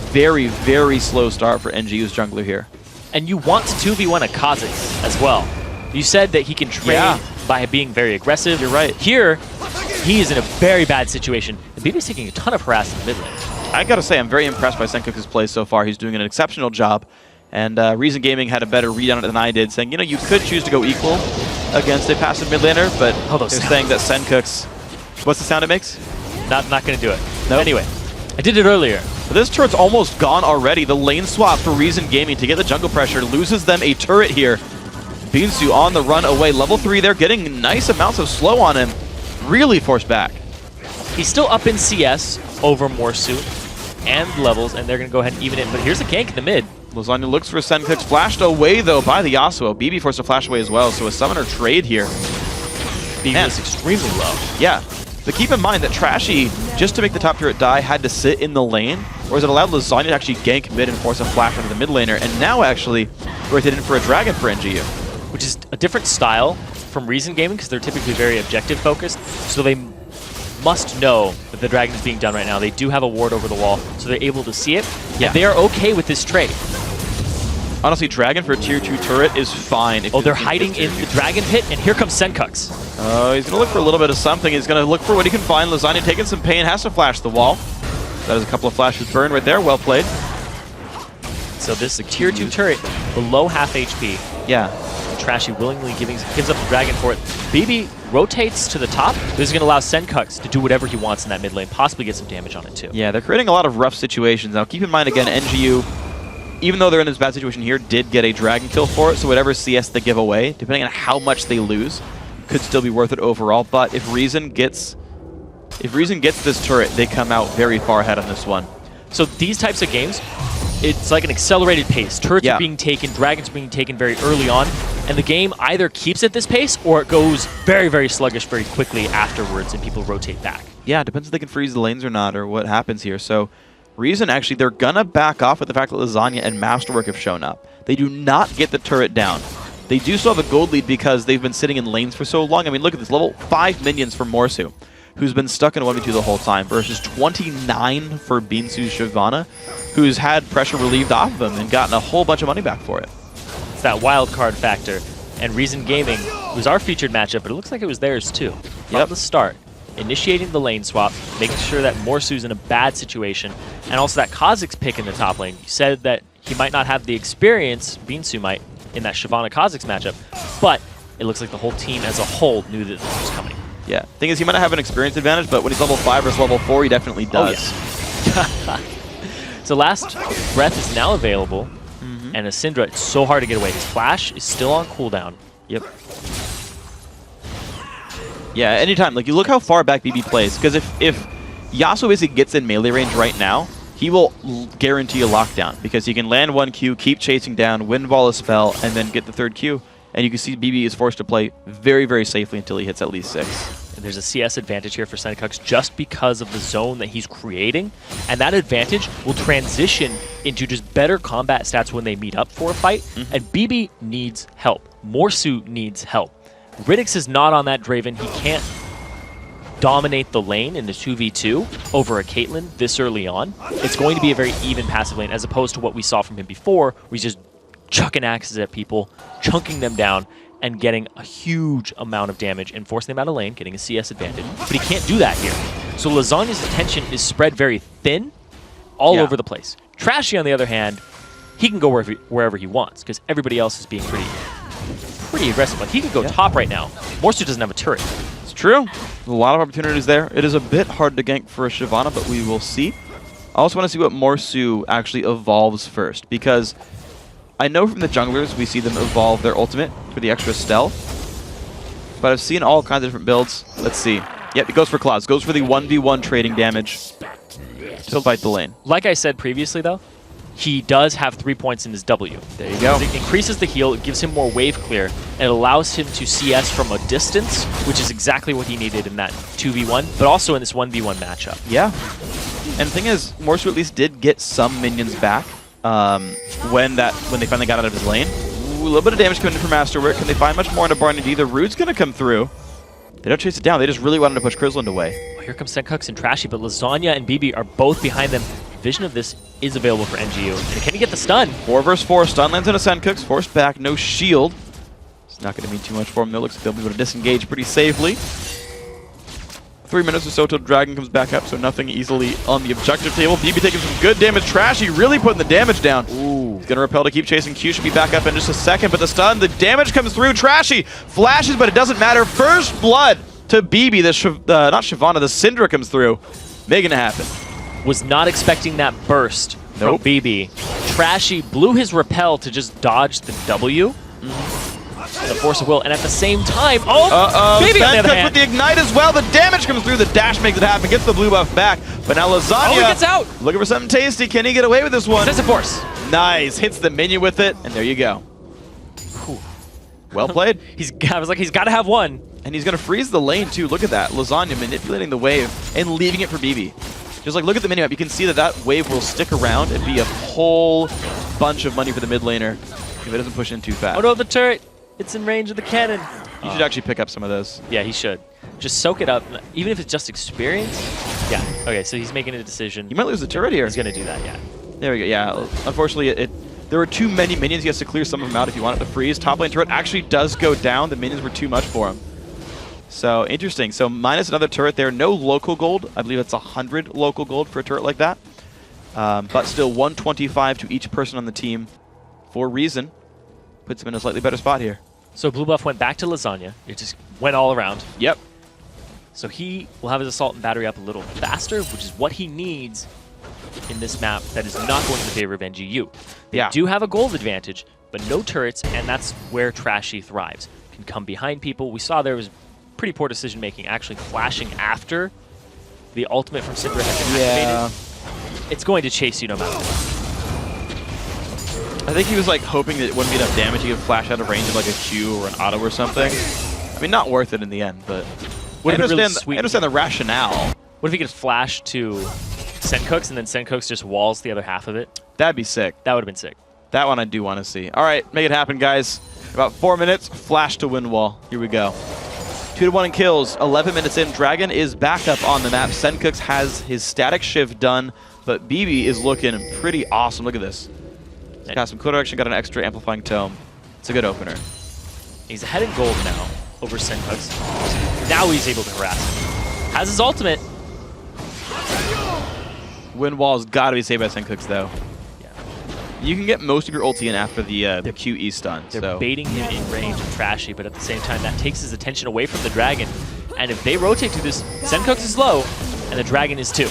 Very, very slow start for NGU's jungler here. And you want to 2v1 a Kha'Zix as well. You said that he can trade by being very aggressive. You're right. Here, he is in a very bad situation. And bebe's taking a ton of harass in the mid lane. I gotta say, I'm very impressed by Sencux's play so far. He's doing an exceptional job. And Reason Gaming had a better read on it than I did, saying, you know, you could choose to go equal against a passive mid laner, but they're saying that Sencux... What's the sound it makes? Not going to do it. Nope. Anyway, I did it earlier. But this turret's almost gone already. The lane swap for Reason Gaming to get the jungle pressure loses them a turret here. beansu on the run away. Level 3, they're getting nice amounts of slow on him. Really forced back. He's still up in CS over Morsu and levels, and they're going to go ahead and even it. But here's a gank in the mid. Lasagna looks for Sencux, flashed away though by the Yasuo. bebe forced to flash away as well, so a summoner trade here. bebe is extremely low. Yeah, but keep in mind that Trashy, just to make the top turret die, had to sit in the lane, whereas it allowed Lasagna to actually gank mid and force a flash onto the mid laner, and now actually rotated in for a dragon for NGU. Which is a different style from Reason Gaming, because they're typically very objective focused, so they must know that the dragon is being done right now. They do have a ward over the wall, so they're able to see it, and they are okay with this trade. Honestly, dragon for a tier 2 turret is fine. Oh, they're hiding in the dragon pit, and here comes Sencux. Oh, he's going to look for a little bit of something. He's going to look for what he can find. Lasagna taking some pain, has to flash the wall. That is a couple of flashes burned right there. Well played. So this is a tier 2 turret, below half HP. Yeah. Trashy willingly gives up the dragon for it. bebe rotates to the top. This is going to allow Sencux to do whatever he wants in that mid lane, possibly get some damage on it too. Yeah, they're creating a lot of rough situations. Now keep in mind again, NGU, even though they're in this bad situation here, did get a dragon kill for it, so whatever CS they give away, depending on how much they lose, could still be worth it overall. But if Reason gets this turret, they come out very far ahead on this one. So these types of games, it's like an accelerated pace. Turrets are being taken, dragons are being taken very early on, and the game either keeps at this pace or it goes very, very sluggish very quickly afterwards and people rotate back. Yeah, it depends if they can freeze the lanes or not or what happens here. So Reason, actually, they're going to back off with the fact that Lasagna and Masterwork have shown up. They do not get the turret down. They do still have a gold lead because they've been sitting in lanes for so long. I mean, look at this, level 5 minions for Morsu, who's been stuck in 1v2 the whole time, versus 29 for beansu Shyvana, who's had pressure relieved off of him and gotten a whole bunch of money back for it. It's that wild card factor. And Reason Gaming was our featured matchup, but it looks like it was theirs too. From the start, initiating the lane swap, making sure that Morsu's in a bad situation, and also that Kha'Zix pick in the top lane. You said that he might not have the experience, beansu might, in that Shyvana Kha'Zix matchup, but it looks like the whole team as a whole knew that this was coming. Yeah, thing is, he might not have an experience advantage, but when he's level 5 versus level 4, he definitely does. Oh, yeah. So Last Breath is now available, and a Syndra, it's so hard to get away. His flash is still on cooldown. Yep. Yeah, anytime. Like, you look how far back BB plays, because if Yasuo basically gets in melee range right now, he will guarantee a lockdown, because he can land 1 Q, keep chasing down, windwall a spell, and then get the 3rd Q. And you can see BB is forced to play very, very safely until he hits at least 6. And there's a CS advantage here for Sencux just because of the zone that he's creating. And that advantage will transition into just better combat stats when they meet up for a fight. And BB needs help. Morsu needs help. Ritix is not on that Draven. He can't dominate the lane in the 2v2 over a Caitlyn this early on. It's going to be a very even passive lane as opposed to what we saw from him before, where he's just chucking axes at people, chunking them down, and getting a huge amount of damage and forcing them out of lane, getting a CS advantage. But he can't do that here. So Lasagna's attention is spread very thin all over the place. Trashy, on the other hand, he can go wherever he wants because everybody else is being pretty aggressive. Like, he could go top right now. Morsu doesn't have a turret. It's true. A lot of opportunities there. It is a bit hard to gank for a Shyvana, but we will see. I also want to see what Morsu actually evolves first, because I know from the junglers we see them evolve their ultimate for the extra stealth, but I've seen all kinds of different builds. Let's see. Yep, it goes for claws. Goes for the 1v1 trading damage to fight the lane. Like I said previously, though, he does have 3 points in his W. There you go. It increases the heal, it gives him more wave clear, and it allows him to CS from a distance, which is exactly what he needed in that 2v1, but also in this 1v1 matchup. Yeah. And the thing is, Morsu at least did get some minions back when they finally got out of his lane. Ooh, a little bit of damage coming in from Masterwork. Can they find much more into Barney? The Root's going to come through. They don't chase it down. They just really wanted to push Crizzland away. Well, here comes Sencux and Trashy, but Lasagna and BB are both behind them. Vision of this is available for NGU. And can he get the stun? 4 versus 4. Stun lands on a Sencux. Forced back. No shield. It's not going to mean too much for him, though. Looks like they'll be able to disengage pretty safely. 3 minutes or so till Dragon comes back up, so nothing easily on the objective table. BB taking some good damage. Trashy really putting the damage down. Ooh. He's going to repel to keep chasing. Q should be back up in just a second, but the stun, the damage comes through. Trashy flashes, but it doesn't matter. First blood to BB. Not Shyvana, the Syndra comes through. Making it happen. Was not expecting that burst from BB. Trashy blew his repel to just dodge the W. The force of will, and at the same time, BB on the other hand with the ignite as well. The damage comes through. The dash makes it happen. Gets the blue buff back. But now Lasagna he gets out. Looking for something tasty. Can he get away with this one? Sense of force. Nice. Hits the minion with it, and there you go. Whew. Well played. I was like, he's got to have one. And he's going to freeze the lane, too. Look at that. Lasagna manipulating the wave and leaving it for BB. Just like, look at the minimap. You can see that that wave will stick around and be a whole bunch of money for the mid laner if it doesn't push in too fast. Oh no, the turret. It's in range of the cannon. You should actually pick up some of those. Yeah, he should. Just soak it up. Even if it's just experience. Yeah. Okay, so he's making a decision. You might lose the turret here. He's going to do that, yeah. There we go. Yeah, unfortunately, there were too many minions. He has to clear some of them out if you want it to freeze. Top lane turret actually does go down. The minions were too much for him. So, interesting. So, minus another turret there. No local gold. I believe it's 100 local gold for a turret like that. But still, 125 to each person on the team for Reason. Puts him in a slightly better spot here. So blue buff went back to Lasagna. It just went all around. Yep. So he will have his assault and battery up a little faster, which is what he needs in this map that is not going in the favor of NGU. They do have a gold advantage, but no turrets, and that's where Trashy thrives. can come behind people. We saw there was pretty poor decision making actually flashing after the ultimate from Syndra has been activated. It's going to chase you no matter what. I think he was like hoping that it wouldn't be enough damage. He could flash out of range of like a Q or an auto or something. I mean, not worth it in the end, but I understand the rationale. What if he could flash to Sencux and then Sencux just walls the other half of it? That'd be sick. That would have been sick. That one I do want to see. All right, make it happen, guys. About 4 minutes, flash to win wall. Here we go. 2-1 in kills. 11 minutes in. Dragon is back up on the map. Sencux has his static shift done, but bebe is looking pretty awesome. Look at this. He's got some cool direction, got an extra amplifying tome. It's a good opener. He's ahead in gold now over Sencux. Now he's able to harass him. Has his ultimate. Win wall's got to be saved by Sencux, though. Yeah. You can get most of your ulti in after the QE stun. They're baiting him in range of Trashy, but at the same time, that takes his attention away from the Dragon. And if they rotate to this, Sencux is low, and the Dragon is too.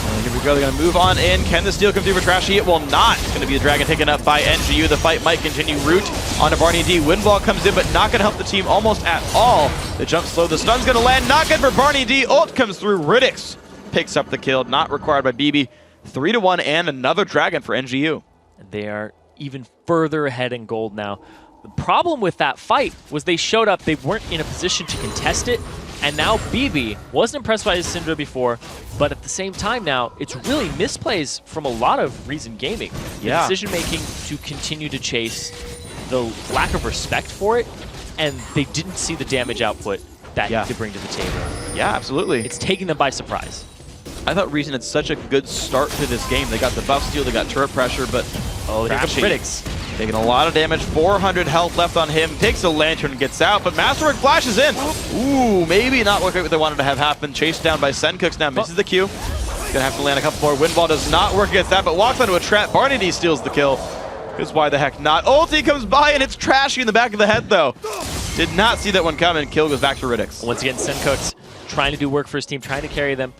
And here we go, they're going to move on in. Can the steal come through for Trashy? It will not. It's going to be the Dragon taken up by NGU. The fight might continue. Root onto Barney D. Windball comes in, but not going to help the team almost at all. The jump slow, the stun's going to land. Not good for Barney D. Ult comes through. Ritix picks up the kill. Not required by bebe. 3-1 and another Dragon for NGU. They are even further ahead in gold now. The problem with that fight was they showed up, they weren't in a position to contest it, and now bebe wasn't impressed by his Syndra before, but at the same time now, it's really misplays from a lot of Reason Gaming. The decision-making to continue to chase, the lack of respect for it, and they didn't see the damage output that he could bring to the table. Yeah, absolutely. It's taking them by surprise. I thought Reason had such a good start to this game. They got the buff steal, they got turret pressure, but here comes Ritix. Taking a lot of damage, 400 health left on him, takes a lantern and gets out, but Masterwork flashes in. Ooh, maybe not quite what they wanted to have happen. Chased down by Sencux, now misses the Q. Gonna have to land a couple more. Windball does not work against that, but walks onto a trap. Barney D steals the kill. Because why the heck not? Ulti comes by and it's Trashy in the back of the head though. Did not see that one coming. Kill goes back to Ritix. Once again, Sencux trying to do work for his team, trying to carry them.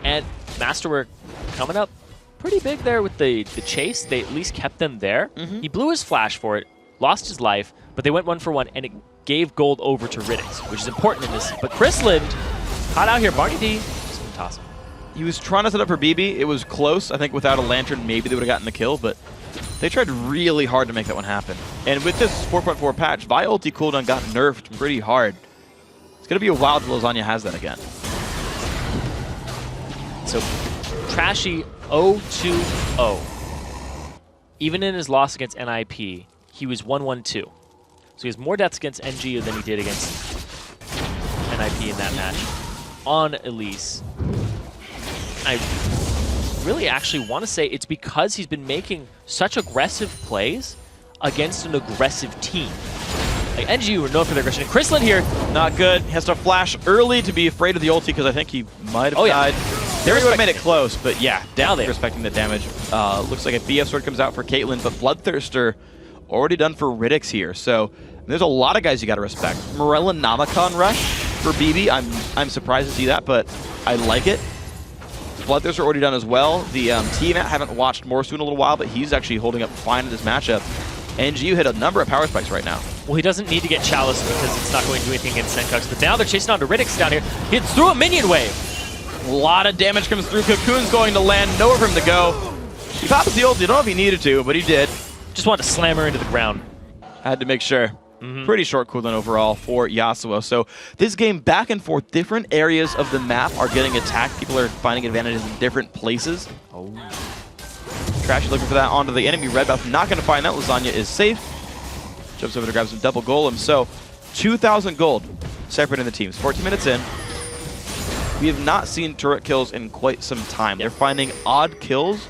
And Masterwork coming up pretty big there with the chase. They at least kept them there. He blew his flash for it, lost his life, but they went 1 for 1, and it gave gold over to Ritix, which is important in this. But Chrisland caught out here. Barney D just gonna toss him. He was trying to set up for bebe. It was close. I think without a lantern, maybe they would have gotten the kill, but they tried really hard to make that one happen. And with this 4.4 patch, Vi ulti cooldown got nerfed pretty hard. It's going to be a while till Lasagna has that again. So Trashy 0-2-0. Even in his loss against NIP, he was 1-1-2. So he has more deaths against NGU than he did against NIP in that match. On Elise. I really actually want to say it's because he's been making such aggressive plays against an aggressive team. Like NGU were known for their aggression. And Chrisland here, not good. He has to flash early to be afraid of the ulti because I think he might have died. They would have made it close, but yeah, definitely respecting the damage. Looks like a BF sword comes out for Caitlyn, but Bloodthirster already done for Ritix here. So there's a lot of guys you got to respect. Morella Namicon rush for bebe. I'm surprised to see that, but I like it. Bloodthirster already done as well. The team haven't watched Morsu in a little while, but he's actually holding up fine in this matchup. NGU hit a number of power spikes right now. Well, he doesn't need to get Chalice because it's not going to do anything against Sencux, but now they're chasing onto Ritix down here. He hits through a minion wave. A lot of damage comes through. Cocoon's going to land. Nowhere for him to go. He pops the ult. You don't know if he needed to, but he did. Just wanted to slam her into the ground. Had to make sure. Pretty short cooldown overall for Yasuo. So this game, back and forth, different areas of the map are getting attacked. People are finding advantages in different places. Oh. Trashy looking for that onto the enemy red buff. Not going to find that. Lasagna is safe. Jumps over to grab some double golems. So 2,000 gold separate in the teams. 14 minutes in. We have not seen turret kills in quite some time. They're finding odd kills,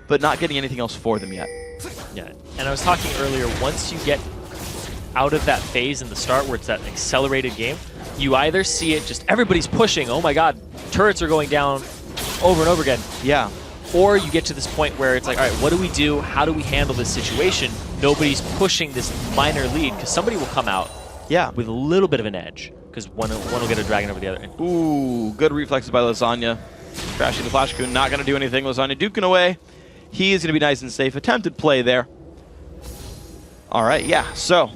but not getting anything else for them yet. Yeah, and I was talking earlier, once you get out of that phase in the start where it's that accelerated game, you either see it just everybody's pushing, oh my god, turrets are going down over and over again. Yeah. Or you get to this point where it's like, all right, what do we do? How do we handle this situation? Nobody's pushing this minor lead because somebody will come out with a little bit of an edge because one will get a dragon over the other. Ooh, good reflexes by Lasagna. Trashy the Flash Coon, not going to do anything. Lasagna duking away. He is going to be nice and safe. Attempted play there. All right, yeah, so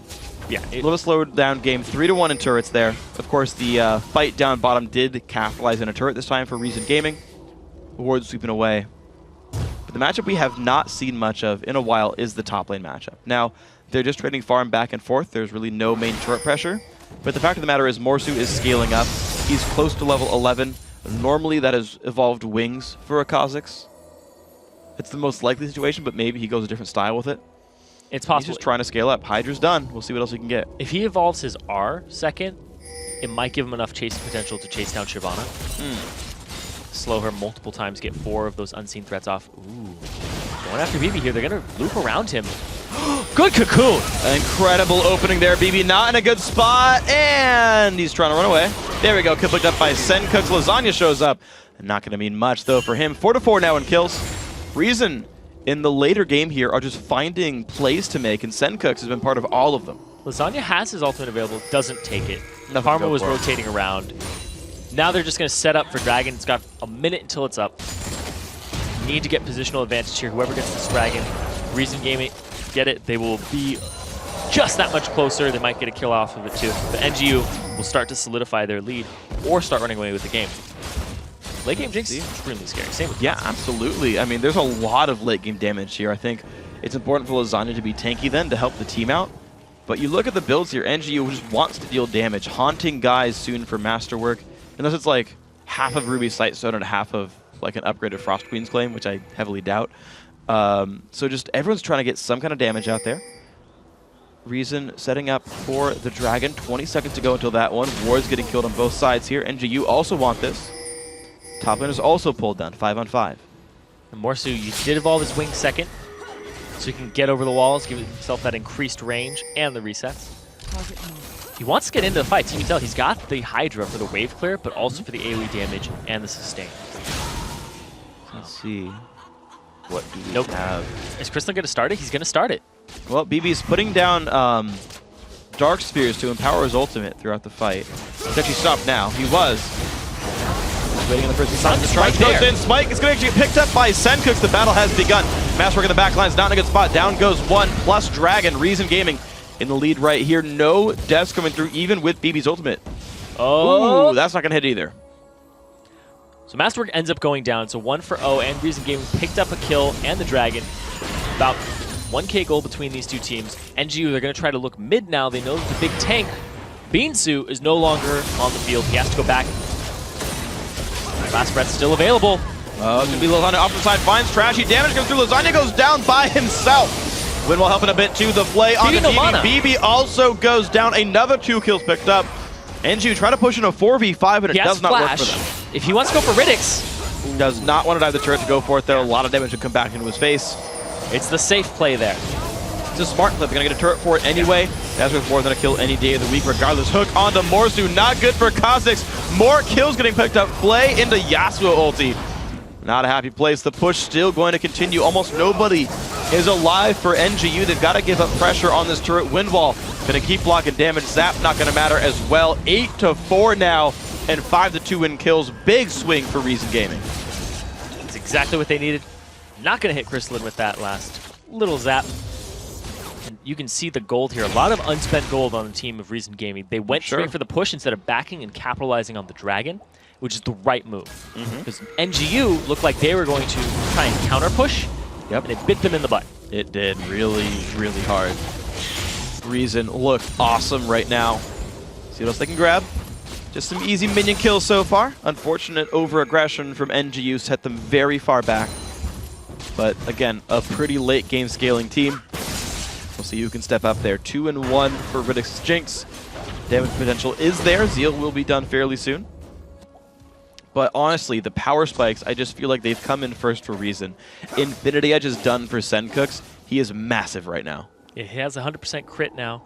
Yeah. A little slowed down game, 3-1 in turrets there. Of course, the fight down bottom did capitalize in a turret this time for Reason Gaming. Ward sweeping away. But the matchup we have not seen much of in a while is the top lane matchup. Now, they're just trading farm back and forth. There's really no main turret pressure. But the fact of the matter is Morsu is scaling up. He's close to level 11. Normally that has evolved wings for a Kha'Zix. It's the most likely situation, but maybe he goes a different style with it. It's possible. He's just trying to scale up. Hydra's done. We'll see what else he can get. If he evolves his R second, it might give him enough chasing potential to chase down Shyvana. Slow her multiple times, get 4 of those unseen threats off. Ooh. Going after BB here. They're going to loop around him. Good cocoon! Incredible opening there. BB not in a good spot, and he's trying to run away. There we go. Kill picked up by Sencux. Lasagna shows up. Not going to mean much, though, for him. 4-4 now in kills. Reason in the later game here are just finding plays to make, and Sencux has been part of all of them. Lasagna has his ultimate available, doesn't take it. Karma was rotating around. Now they're just going to set up for Dragon. It's got a minute until it's up. Need to get positional advantage here. Whoever gets this Dragon, Reason Gaming, get it. They will be just that much closer. They might get a kill off of it too. The NGU will start to solidify their lead or start running away with the game. Late game Jinx is extremely scary. Same with Yeah, absolutely. I mean, there's a lot of late game damage here. I think it's important for Lasagna to be tanky then to help the team out. But you look at the builds here, NGU just wants to deal damage, haunting guys soon for Masterwork. Unless it's like half of Ruby's Sightstone and half of like an upgraded Frost Queen's Claim, which I heavily doubt. So just everyone's trying to get some kind of damage out there. Reason setting up for the Dragon. 20 seconds to go until that one. Ward's getting killed on both sides here. NGU also want this. Top lane is also pulled down, 5-on-5. And Morsu, you did evolve his wing second, so he can get over the walls, give himself that increased range and the resets. He wants to get into the fight. You can tell he's got the Hydra for the wave clear, but also for the AoE damage and the sustain. Let's see. What do we have? Is Kristoffer going to start it? He's going to start it. Well, BB's putting down Dark Spheres to empower his ultimate throughout the fight. He's actually stopped now. He was. Waiting on the first time. The strike goes in. Spike is going to get picked up by Sencux. The battle has begun. Masterwork in the back line's not in a good spot. Down goes one plus Dragon. Reason Gaming in the lead right here. No deaths coming through even with BB's ultimate. Oh, ooh, that's not going to hit either. So Masterwork ends up going down. So 1 for O, and Reason Gaming picked up a kill and the Dragon. About 1k goal between these two teams. NGU, they're going to try to look mid now. They know that the big tank, beansu, is no longer on the field. He has to go back. Last breath still available. It's going to be Lasagna off the side. Finds Trashy. Damage comes through. Lasagna goes down by himself. Winwell helping a bit too. The play on the BB. BB also goes down. Another 2 kills picked up. NGU try to push in a 4v5, but it does not work for them. If he wants to go for Ritix. Does not want to dive the turret to go for it, though. A lot of damage would come back into his face. It's the safe play there. It's a smart play. They're going to get a turret for it anyway. That's worth more than a kill any day of the week, regardless. Hook onto Morsu. Not good for Kha'Zix. More kills getting picked up. Play into Yasuo ulti. Not a happy place. The push still going to continue. Almost nobody is alive for NGU. They've got to give up pressure on this turret. Windwall going to keep blocking damage. Zap not going to matter as well. 8-4 now, and 5-2 win kills. Big swing for Reason Gaming. That's exactly what they needed. Not going to hit Crystalline with that last little zap. And you can see the gold here. A lot of unspent gold on the team of Reason Gaming. They went straight for the push instead of backing and capitalizing on the Dragon, which is the right move. Because NGU looked like they were going to try and counter push, and it bit them in the butt. It did really, really hard. Reason look awesome right now. See what else they can grab. Just some easy minion kills so far. Unfortunate over-aggression from NGU set them very far back. But again, a pretty late game scaling team. We'll see who can step up there. 2-1 for Ritix's Jinx. Damage potential is there. Zeal will be done fairly soon. But honestly, the power spikes, I just feel like they've come in first for Reason. Infinity Edge is done for Sencux. He is massive right now. Yeah, he has 100% crit now.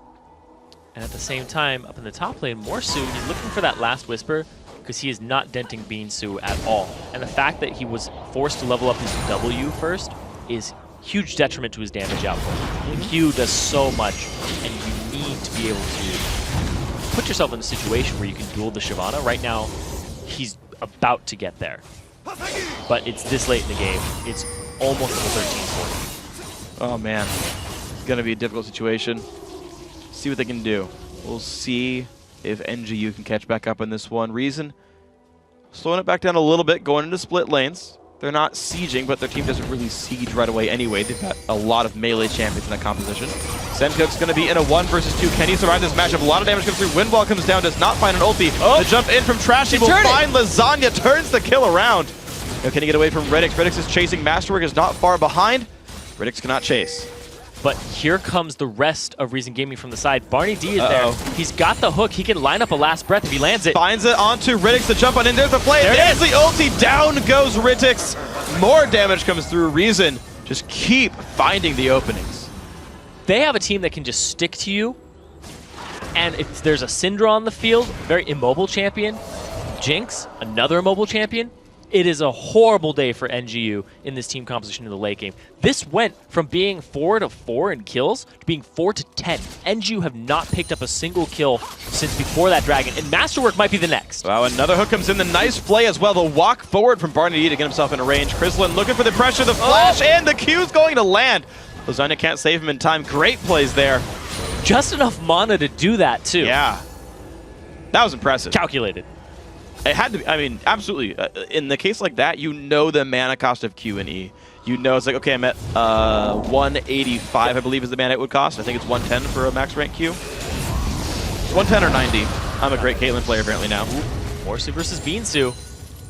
And at the same time, up in the top lane, Morsu, he's looking for that last whisper because he is not denting beansu at all. And the fact that he was forced to level up his W first is huge detriment to his damage output. Q does so much, and you need to be able to put yourself in a situation where you can duel the Shyvana. Right now, he's about to get there. But it's this late in the game. It's almost a 13-40. Oh man, it's gonna be a difficult situation. See what they can do. We'll see if NGU can catch back up in this one. Reason slowing it back down a little bit, going into split lanes. They're not sieging, but their team doesn't really siege right away anyway. They've got a lot of melee champions in that composition. Sencux going to be in a 1 versus 2. Can he survive this matchup? A lot of damage comes through. Windwall comes down, does not find an ulti. Oh. The jump in from Trashy will find Lasagna, turns the kill around. Now can he get away from Ritix? Ritix is chasing. Masterwork is not far behind. Ritix cannot chase. But here comes the rest of Reason Gaming from the side. Barney D is there. He's got the hook. He can line up a last breath if he lands it. Finds it onto Ritix, the jump on in. There's the play. There's the ulti. Down goes Ritix. More damage comes through. Reason just keep finding the openings. They have a team that can just stick to you. And if there's a Syndra on the field, very immobile champion. Jinx, another immobile champion. It is a horrible day for NGU in this team composition in the late game. This went from being 4-4 in kills to being 4-10. NGU have not picked up a single kill since before that dragon, and Masterwork might be the next. Wow, another hook comes in. The nice play as well. The walk forward from Barney D to get himself in a range. Krislin looking for the pressure, the flash, and the Q's going to land. Lasagna can't save him in time. Great plays there. Just enough mana to do that, too. Yeah. That was impressive. Calculated. It had to be, I mean, absolutely. In the case like that, you know the mana cost of Q and E. You know it's like, okay, I'm at 185, I believe is the mana it would cost. I think it's 110 for a max rank Q. 110 or 90. I'm a great Caitlyn player apparently now. Morsu versus beansu.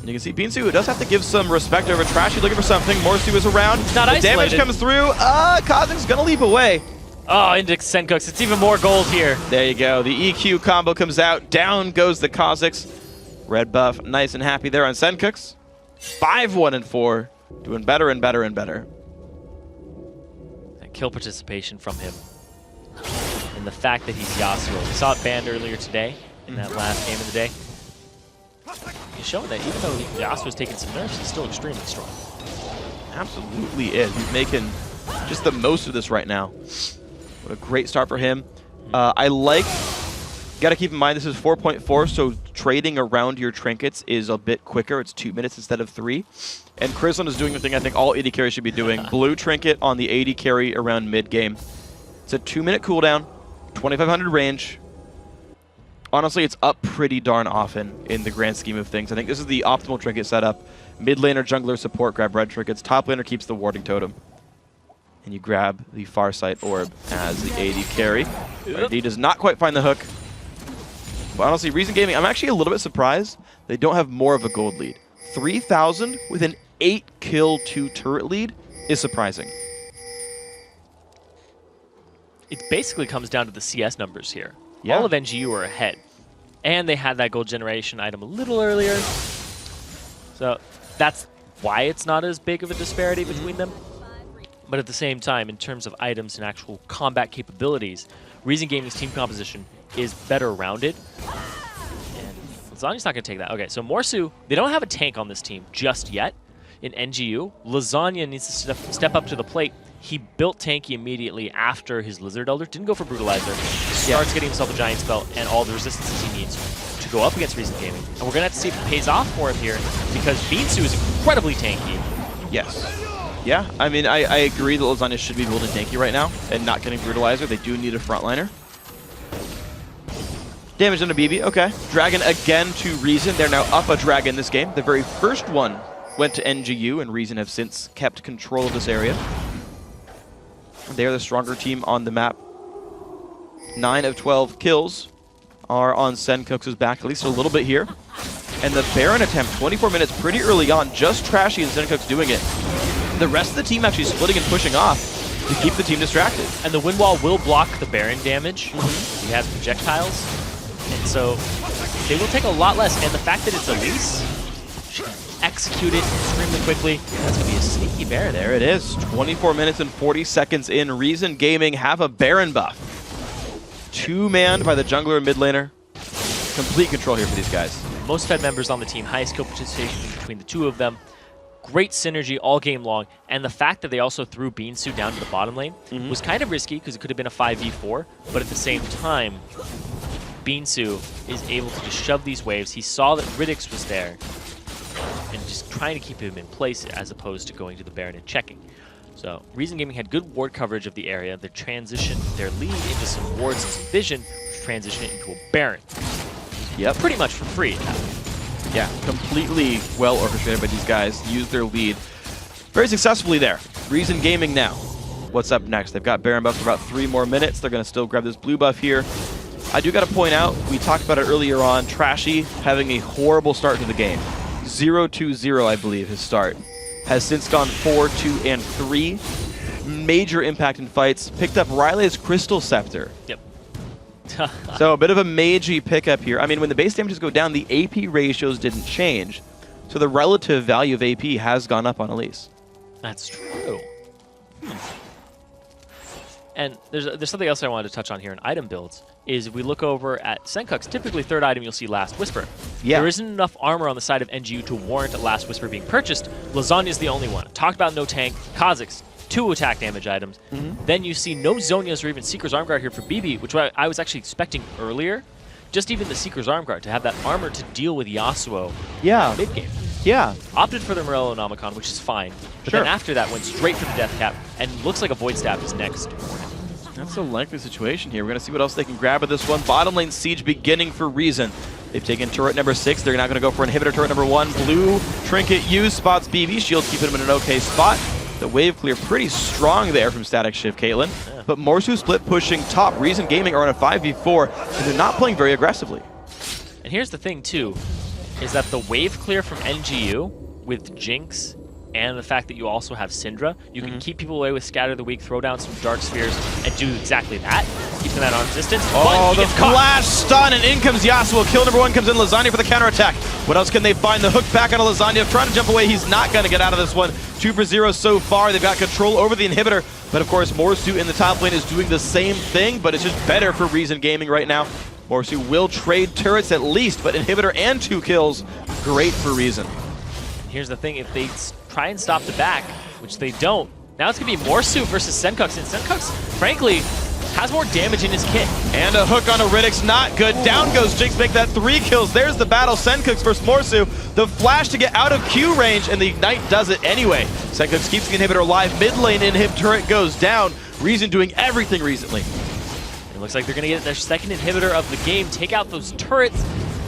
You can see beansu does have to give some respect over Trashy, looking for something. Morsu is around. Not the isolated. damage comes through. Kha'Zix is going to leap away. Oh, into Sencux. It's even more gold here. There you go. The EQ combo comes out. Down goes the Kha'Zix. Red buff, nice and happy there on Sencux. 5-1-4, doing better and better and better. And kill participation from him. And the fact that he's Yasuo. We saw it banned earlier today in that last game of the day. He's showing that even though Yasuo's taking some nerfs, he's still extremely strong. Absolutely is. He's making just the most of this right now. What a great start for him. I like... Got to keep in mind this is 4.4, so trading around your trinkets is a bit quicker. It's 2 minutes instead of 3. And Krislin is doing the thing I think all AD carries should be doing. Blue trinket on the AD carry around mid-game. It's a 2-minute cooldown, 2500 range. Honestly, it's up pretty darn often in the grand scheme of things. I think this is the optimal trinket setup. Mid laner, jungler, support, grab red trinkets. Top laner keeps the warding totem. And you grab the Farsight orb as the AD carry. AD does not quite find the hook. But honestly, Reason Gaming, I'm actually a little bit surprised they don't have more of a gold lead. 3,000 with an 8-kill 2-turret lead is surprising. It basically comes down to the CS numbers here. Yeah. All of NGU are ahead. And they had that gold generation item a little earlier. So that's why it's not as big of a disparity between them. But at the same time, in terms of items and actual combat capabilities, Reason Gaming's team composition is better rounded. And Lasagna's not going to take that. Okay, so Morsu, they don't have a tank on this team just yet in NGU. Lasagna needs to step up to the plate. He built tanky immediately after his Lizard Elder. Didn't go for Brutalizer. Starts getting himself a Giant Spell and all the resistances he needs to go up against Reason Gaming. And we're going to have to see if it pays off for him here because beansu is incredibly tanky. Yes. Yeah, I mean, I agree that Lasagna should be building tanky right now and not getting Brutalizer. They do need a frontliner. Damage on a BB, okay. Dragon again to Reason. They're now up a dragon this game. The very first one went to NGU, and Reason have since kept control of this area. They are the stronger team on the map. 9 of 12 kills are on Sencux's back, at least a little bit here. And the Baron attempt, 24 minutes pretty early on, just Trashy and Sencux doing it. The rest of the team actually splitting and pushing off to keep the team distracted. And the wind wall will block the Baron damage. He has projectiles. And so they will take a lot less. And the fact that it's Elise, she can execute it extremely quickly. That's going to be a sneaky Baron. There it is. 24 minutes and 40 seconds in. Reason Gaming have a Baron buff. 2-manned by the jungler and mid laner. Complete control here for these guys. Most Fed members on the team, highest skill participation between the two of them. Great synergy all game long, and the fact that they also threw beansu down to the bottom lane was kind of risky because it could have been a 5v4, but at the same time, beansu is able to just shove these waves. He saw that Ritix was there and just trying to keep him in place as opposed to going to the Baron and checking. So Reason Gaming had good ward coverage of the area. They transitioned their lead into some wards and some vision, transitioned it into a Baron. Yep. Pretty much for free. Yeah, completely well orchestrated by these guys. Used their lead very successfully there. Reason Gaming now. What's up next? They've got Baron buff for about 3 more minutes. They're going to still grab this blue buff here. I do got to point out, we talked about it earlier on, Trashy having a horrible start to the game. 0-2-0, I believe, his start. Has since gone 4-2-3. Major impact in fights. Picked up Riley's Crystal Scepter. Yep. So a bit of a magey pickup here. I mean, when the base damages go down, the AP ratios didn't change. So the relative value of AP has gone up on Elise. That's true. And there's something else I wanted to touch on here in item builds, is if we look over at Sencux, typically third item you'll see Last Whisper. Yeah. There isn't enough armor on the side of NGU to warrant a Last Whisper being purchased. Lasagna is the only one. Talked about no tank. Kha'Zix, 2 attack damage items. Then you see no Zonias or even Seeker's Armguard here for bebe, which I was actually expecting earlier. Just even the Seeker's Armguard to have that armor to deal with Yasuo mid-game. Yeah. Opted for the Morellonomicon, which is fine. But then after that went straight for the Death Cap, and looks like a Void Staff is next. That's a likely situation here. We're going to see what else they can grab with this one. Bottom lane siege beginning for Reason. They've taken turret number 6. They're now going to go for inhibitor turret number 1. Blue trinket used, spots bebe. Shield keeping him in an okay spot. The wave clear pretty strong there from Static Shift Caitlyn. Yeah. But Morsu split pushing top. Reason Gaming are on a 5v4, and they're not playing very aggressively. And here's the thing, too, is that the wave clear from NGU with Jinx and the fact that you also have Syndra, you can keep people away with Scatter the Weak, throw down some Dark Spheres, and do exactly that. Keep them at arm's distance. Oh, the flash stun, and in comes Yasuo. Kill number 1 comes in, Lasagna for the counterattack. What else can they find? The hook back on Lasagna, trying to jump away. He's not going to get out of this one. 2 for 0 so far. They've got control over the inhibitor, but of course, Morsu in the top lane is doing the same thing, but it's just better for Reason Gaming right now. Morsu will trade turrets at least, but inhibitor and 2 kills, great for Reason. Here's the thing, if they try and stop the back, which they don't, now it's going to be Morsu versus Sencux, and Sencux, frankly, has more damage in his kit. And a hook on a Ritix, not good. Down goes Jinx, make that 3 kills. There's the battle, Sencux versus Morsu. The flash to get out of Q range, and the Ignite does it anyway. Sencux keeps the inhibitor alive. Mid lane inhib turret goes down. Reason doing everything recently. It looks like they're going to get their second inhibitor of the game, take out those turrets,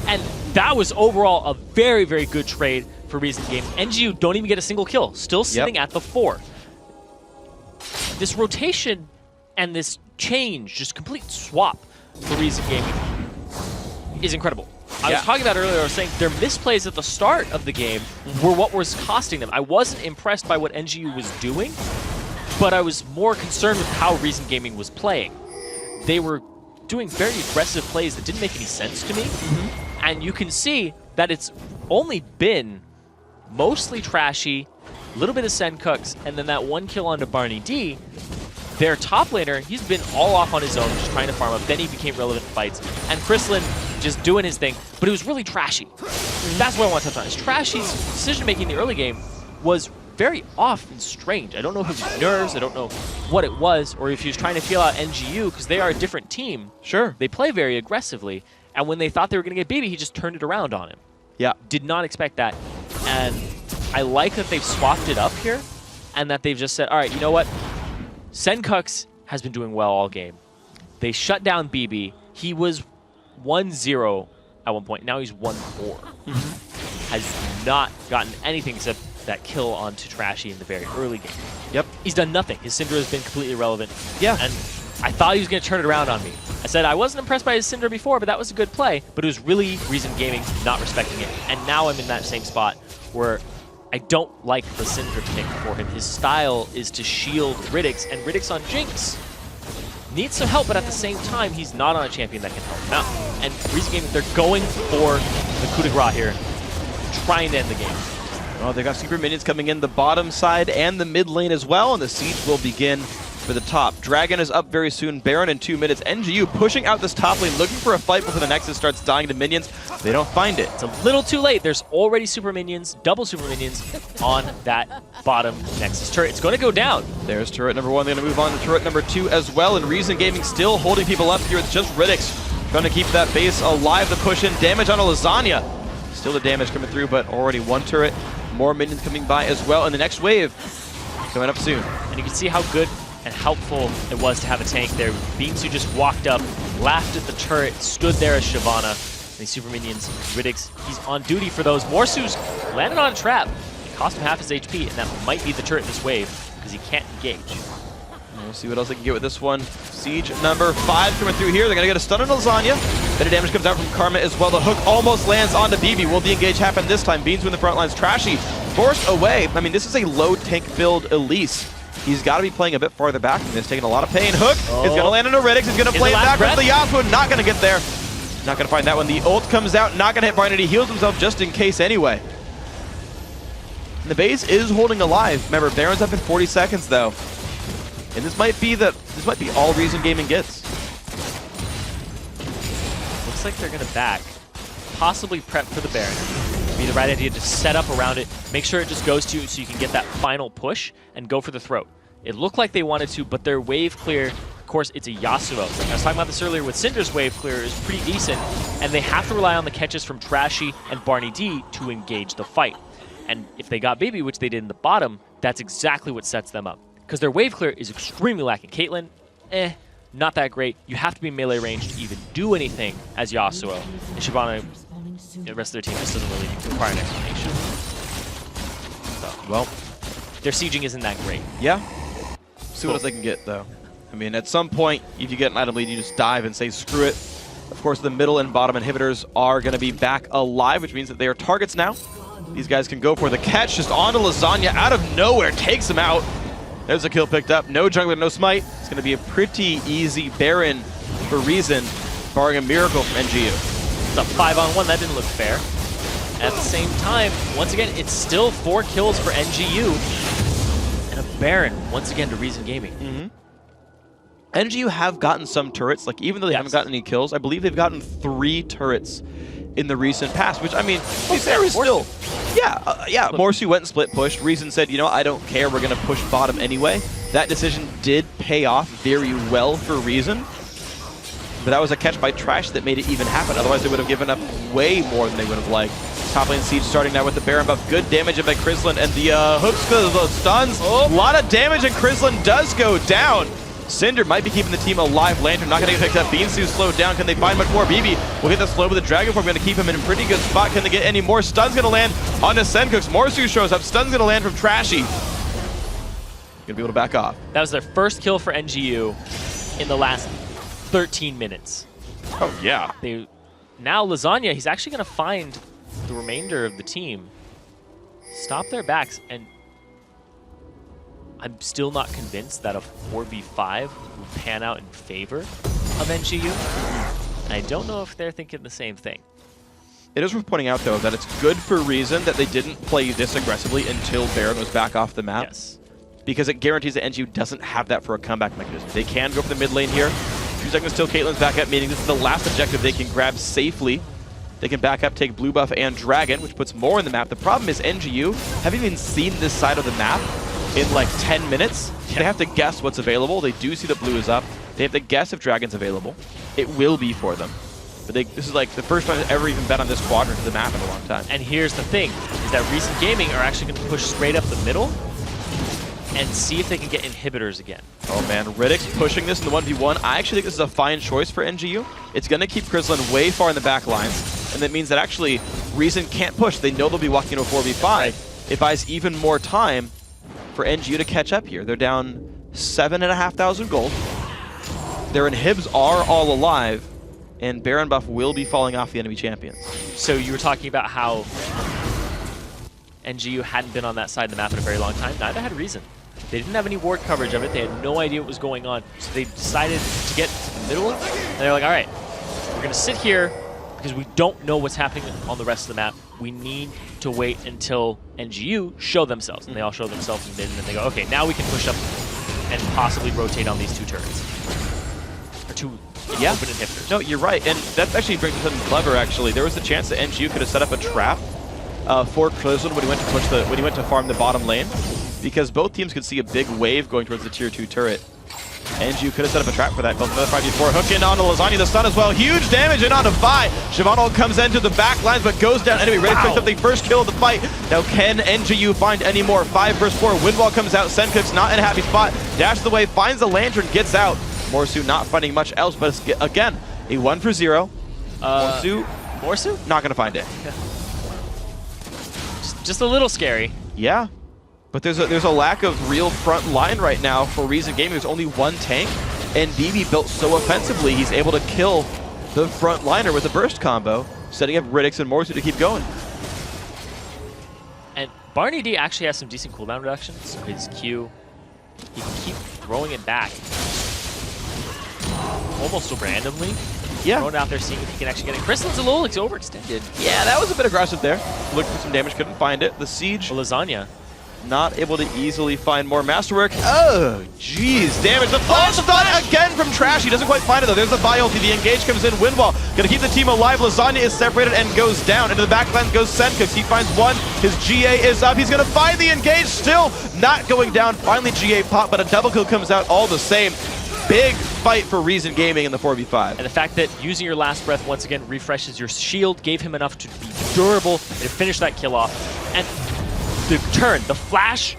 and that was overall a very, very good trade for Reason Gaming. NGU don't even get a single kill, still sitting at the 4. This rotation and this change, just complete swap for Reason Gaming is incredible. I was talking about earlier, I was saying their misplays at the start of the game were what was costing them. I wasn't impressed by what NGU was doing, but I was more concerned with how Reason Gaming was playing. They were doing very aggressive plays that didn't make any sense to me, and you can see that it's only been mostly Trashy, a little bit of Sencux, and then that 1 kill onto Barney D. Their top laner, he's been all off on his own, just trying to farm up. Then he became relevant in fights. And Chrislin just doing his thing, but it was really Trashy. That's what I want to touch on. Is Trashy's decision-making in the early game was very off and strange. I don't know if it was nerves, I don't know what it was, or if he was trying to feel out NGU, because they are a different team. Sure. They play very aggressively, and when they thought they were going to get bebe, he just turned it around on him. Yeah. Did not expect that. And I like that they've swapped it up here, and that they've just said, all right, you know what? Sencux has been doing well all game. They shut down bebe. He was 1-0 at one point. Now he's 1-4. Has not gotten anything except that kill onto Trashy in the very early game. Yep. He's done nothing. His Syndra has been completely irrelevant. Yeah. And I thought he was going to turn it around on me. I said I wasn't impressed by his Syndra before, but that was a good play. But it was really Reason Gaming not respecting it. And now I'm in that same spot where I don't like the Syndra pick for him. His style is to shield Ritix, and Ritix on Jinx needs some help, but at the same time, he's not on a champion that can help him out. And Reason Gaming, they're going for the coup de grace here, trying to end the game. Oh, they got super minions coming in the bottom side and the mid lane as well, and the siege will begin for the top. Dragon is up very soon. Baron in 2 minutes. NGU pushing out this top lane, looking for a fight before the Nexus starts dying to minions. They don't find it. It's a little too late. There's already super minions, double super minions on that bottom Nexus turret. It's going to go down. There's turret number 1. They're going to move on to turret number 2 as well, and Reason Gaming still holding people up here. It's just Ritix trying to keep that base alive. The push in. Damage on a Lasagna. Still the damage coming through, but already 1 turret. More minions coming by as well. And the next wave, coming up soon. And you can see how good and helpful it was to have a tank there. beansu just walked up, laughed at the turret, stood there as Shyvana. And these super minions, Ritix, he's on duty for those. Morsu's landed on a trap. It cost him half his HP, and that might be the turret this wave, because he can't engage. We'll see what else they can get with this one. Siege number 5 coming through here. They're going to get a stun on Lasagna. Better damage comes out from Karma as well. The hook almost lands onto bebe. Will the engage happen this time? beansu in the front lines. Trashy forced away. I mean, this is a low tank build Elise. He's got to be playing a bit farther back from this, taking a lot of pain. Hook is going to land on a Ritix. He's going to play it back with the Yasuo. Not going to get there. Not going to find that one. The ult comes out. Not going to hit Barney. He heals himself just in case anyway. And the base is holding alive. Remember, Baron's up in 40 seconds though. And this might be all Reason Gaming gets. Looks like they're going to back. Possibly prep for the Baron. Be the right idea to set up around it. Make sure it just goes to you so you can get that final push and go for the throat. It looked like they wanted to, but their wave clear, of course, it's a Yasuo. I was talking about this earlier with Syndra's wave clear is pretty decent, and they have to rely on the catches from Trashy and Barney D to engage the fight. And if they got bebe, which they did in the bottom, that's exactly what sets them up. Because their wave clear is extremely lacking. Caitlyn, not that great. You have to be melee range to even do anything as Yasuo. And Shyvana, the rest of their team just doesn't really require an explanation. So, well, their sieging isn't that great. Yeah. See what else they can get, though. I mean, at some point, if you get an item lead, you just dive and say, screw it. Of course, the middle and bottom inhibitors are going to be back alive, which means that they are targets now. These guys can go for the catch, just onto Lasagna, out of nowhere, takes him out. There's a kill picked up. No jungler, no smite. It's going to be a pretty easy Baron for Reason, barring a miracle from NGU. It's a 5-on-1. That didn't look fair. At the same time, once again, it's still 4 kills for NGU. And a Baron, once again, to Reason Gaming. NGU have gotten some turrets. Like, even though they haven't gotten any kills, I believe they've gotten 3 turrets in the recent past, which, I mean, there is still... Yeah, Morsu went and split pushed. Reason said, you know, I don't care, we're going to push bottom anyway. That decision did pay off very well for Reason. But that was a catch by Trash that made it even happen. Otherwise, they would have given up way more than they would have liked. Top lane Siege starting now with the Baron buff. Good damage by Chrislin, and the hooks because of those stuns. A lot of damage, and Chrislin does go down. Syndra might be keeping the team alive. Lantern not going to get picked up. beansu slowed down. Can they find much more? bebe will get the slow with the Dragon Form. Going to keep him in a pretty good spot. Can they get any more? Stun's going to land onto Sencux. Morsu shows up. Stun's going to land from Trashy. Going to be able to back off. That was their first kill for NGU in the last 13 minutes. Oh, yeah. Now Lasagna, he's actually going to find the remainder of the team, stop their backs, and I'm still not convinced that a 4v5 will pan out in favor of NGU. And I don't know if they're thinking the same thing. It is worth pointing out, though, that it's good for Reason that they didn't play this aggressively until Baron was back off the map. Yes. Because it guarantees that NGU doesn't have that for a comeback mechanism. They can go for the mid lane here. 2 seconds till Caitlyn's back up, meaning this is the last objective they can grab safely. They can back up, take blue buff and Dragon, which puts more in the map. The problem is NGU haven't even seen this side of the map in like 10 minutes. They have to guess what's available. They do see that blue is up. They have to guess if Dragon's available. It will be for them. But this is like the first time they've ever even bet on this quadrant of the map in a long time. And here's the thing, is that Reason Gaming are actually going to push straight up the middle and see if they can get inhibitors again. Oh man, Ritix pushing this in the 1v1. I actually think this is a fine choice for NGU. It's going to keep Chrislin way far in the back lines, and that means that actually Reason can't push. They know they'll be walking into a 4v5. Right. It buys even more time for NGU to catch up here. They're down 7,500 gold. Their inhibs are all alive, and Baron buff will be falling off the enemy champions. So you were talking about how NGU hadn't been on that side of the map in a very long time. Neither had Reason. They didn't have any ward coverage of it. They had no idea what was going on. So they decided to get to the middle, and they're like, all right, we're going to sit here because we don't know what's happening on the rest of the map. We need to wait until NGU show themselves. And they all show themselves in mid, and then they go, okay, now we can push up and possibly rotate on these 2 turrets. Or 2 open inhibitors. No, you're right. And that actually brings up something clever, actually. There was a chance that NGU could have set up a trap for Kristoffer when he went to farm the bottom lane, because both teams could see a big wave going towards the tier 2 turret. NGU could have set up a trap for that. Goes another 5v4. Hook in onto Lasagna. The stun as well. Huge damage in onto Vi. Shivano comes into the back lines but goes down anyway. Ready to pick up the first kill of the fight. Now can NGU find any more? 5 versus 4. Windwall comes out. Sencux not in a happy spot. Dashes away. Finds the lantern. Gets out. Morsu not finding much else. But it's, again, a 1 for 0. Morsu? Not going to find it. Just a little scary. Yeah. But there's a lack of real front line right now for Reason Gaming. There's only one tank, and bebe built so offensively, he's able to kill the front liner with a burst combo, setting up Ritix and Morsu to keep going. And Barney D actually has some decent cooldown reductions, so his Q, he can keep throwing it back. Almost randomly. Yeah. Throwing it out there, seeing if he can actually get it. Crystal's a little overextended. Yeah, that was a bit aggressive there. Looked for some damage, couldn't find it. The Siege. Lasagna. Not able to easily find more Masterwork. Oh, jeez. Damage. The flash stun again from Trashy. Doesn't quite find it, though. There's the buy ulti. The engage comes in. Windwall. Gonna keep the team alive. Lasagna is separated and goes down. Into the backline goes Sencux. He finds one. His GA is up. He's gonna find the engage. Still not going down. Finally, GA pop, but a double kill comes out all the same. Big fight for Reason Gaming in the 4v5. And the fact that using your last breath once again refreshes your shield, gave him enough to be durable and to finish that kill off. And the turn, the flash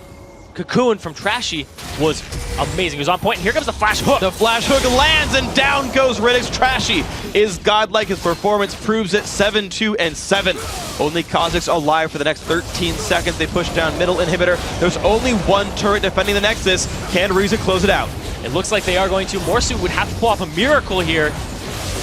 cocoon from Trashy was amazing. It was on point, and here comes the flash hook. The flash hook lands, and down goes Ritix. Trashy is godlike. His performance proves it. 7-2 and 7. Only Kha'Zix alive for the next 13 seconds. They push down middle inhibitor. There's only one turret defending the Nexus. Can Reason close it out? It looks like they are going to. Morsu would have to pull off a miracle here.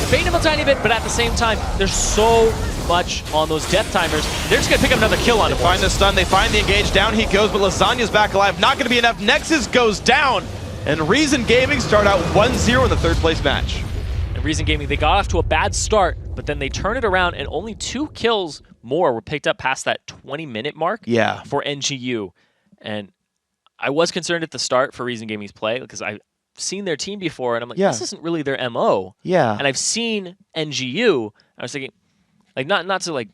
Bait him a tiny bit, but at the same time, there's so much on those death timers. They're just going to pick up another kill on him. They find the stun, they find the engage, down he goes, but Lasagna's back alive. Not going to be enough. Nexus goes down, and Reason Gaming start out 1-0 in the third place match. And Reason Gaming, they got off to a bad start, but then they turn it around, and only 2 kills more were picked up past that 20-minute mark for NGU. And I was concerned at the start for Reason Gaming's play, because I've seen their team before, and I'm like, this isn't really their MO. Yeah. And I've seen NGU, I was thinking, like, not to like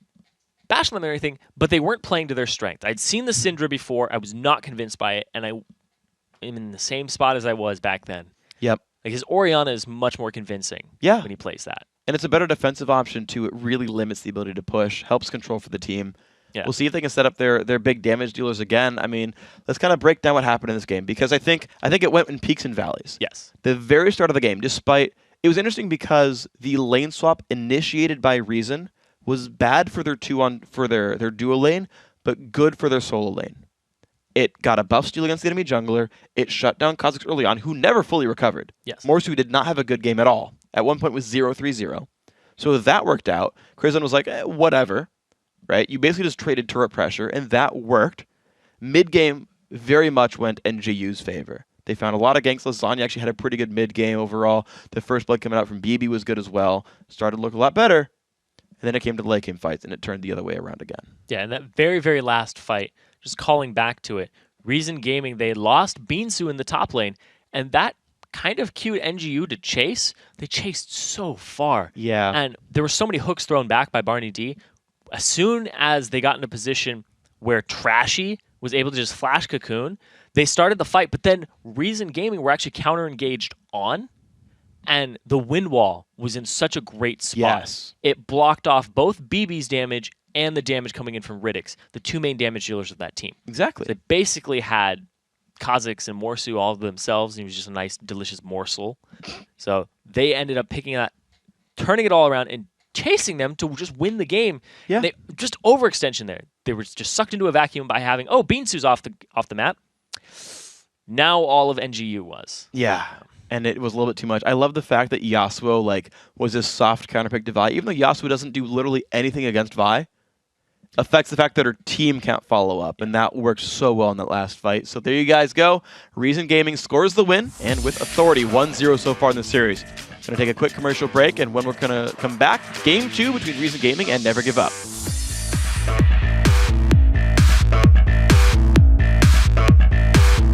bash them or anything, but they weren't playing to their strength. I'd seen the Syndra before, I was not convinced by it, and I am in the same spot as I was back then. Yep. Like, his Orianna is much more convincing when he plays that. And it's a better defensive option too. It really limits the ability to push, helps control for the team. Yeah. We'll see if they can set up their big damage dealers again. I mean, let's kind of break down what happened in this game, because I think it went in peaks and valleys. Yes. The very start of the game, despite it was interesting because the lane swap initiated by Reason was bad for their their duo lane, but good for their solo lane. It got a buff steal against the enemy jungler. It shut down Kha'Zix early on, who never fully recovered. Yes. Morsu did not have a good game at all. At one point was 0-3-0. So that worked out. Chres was like, whatever. Right? You basically just traded turret pressure, and that worked. Mid-game very much went NGU's favor. They found a lot of ganks. Lasagna actually had a pretty good mid-game overall. The first blood coming out from bebe was good as well. Started to look a lot better. And then it came to the late game fights, and it turned the other way around again. Yeah, and that very, very last fight, just calling back to it, Reason Gaming, they lost beansu in the top lane, and that kind of cued NGU to chase. They chased so far. Yeah. And there were so many hooks thrown back by Barney D. As soon as they got in a position where Trashy was able to just flash cocoon, they started the fight, but then Reason Gaming were actually counter-engaged on, and the wind wall was in such a great spot. Yes. It blocked off both bebe's damage and the damage coming in from Ritix, the 2 main damage dealers of that team. Exactly. So they basically had Kha'Zix and Morsu all of themselves, and it was just a nice, delicious morsel. So they ended up picking that, turning it all around, and chasing them to just win the game. Yeah. They, just overextension there. They were just sucked into a vacuum by having, beansu's off the map. Now all of NGU was. Yeah. And it was a little bit too much. I love the fact that Yasuo was this soft counterpick to Vi. Even though Yasuo doesn't do literally anything against Vi, affects the fact that her team can't follow up, and that worked so well in that last fight. So there you guys go. Reason Gaming scores the win, and with authority, 1-0 so far in the series. Going to take a quick commercial break, and when we're going to come back, Game 2 between Reason Gaming and Never Give Up.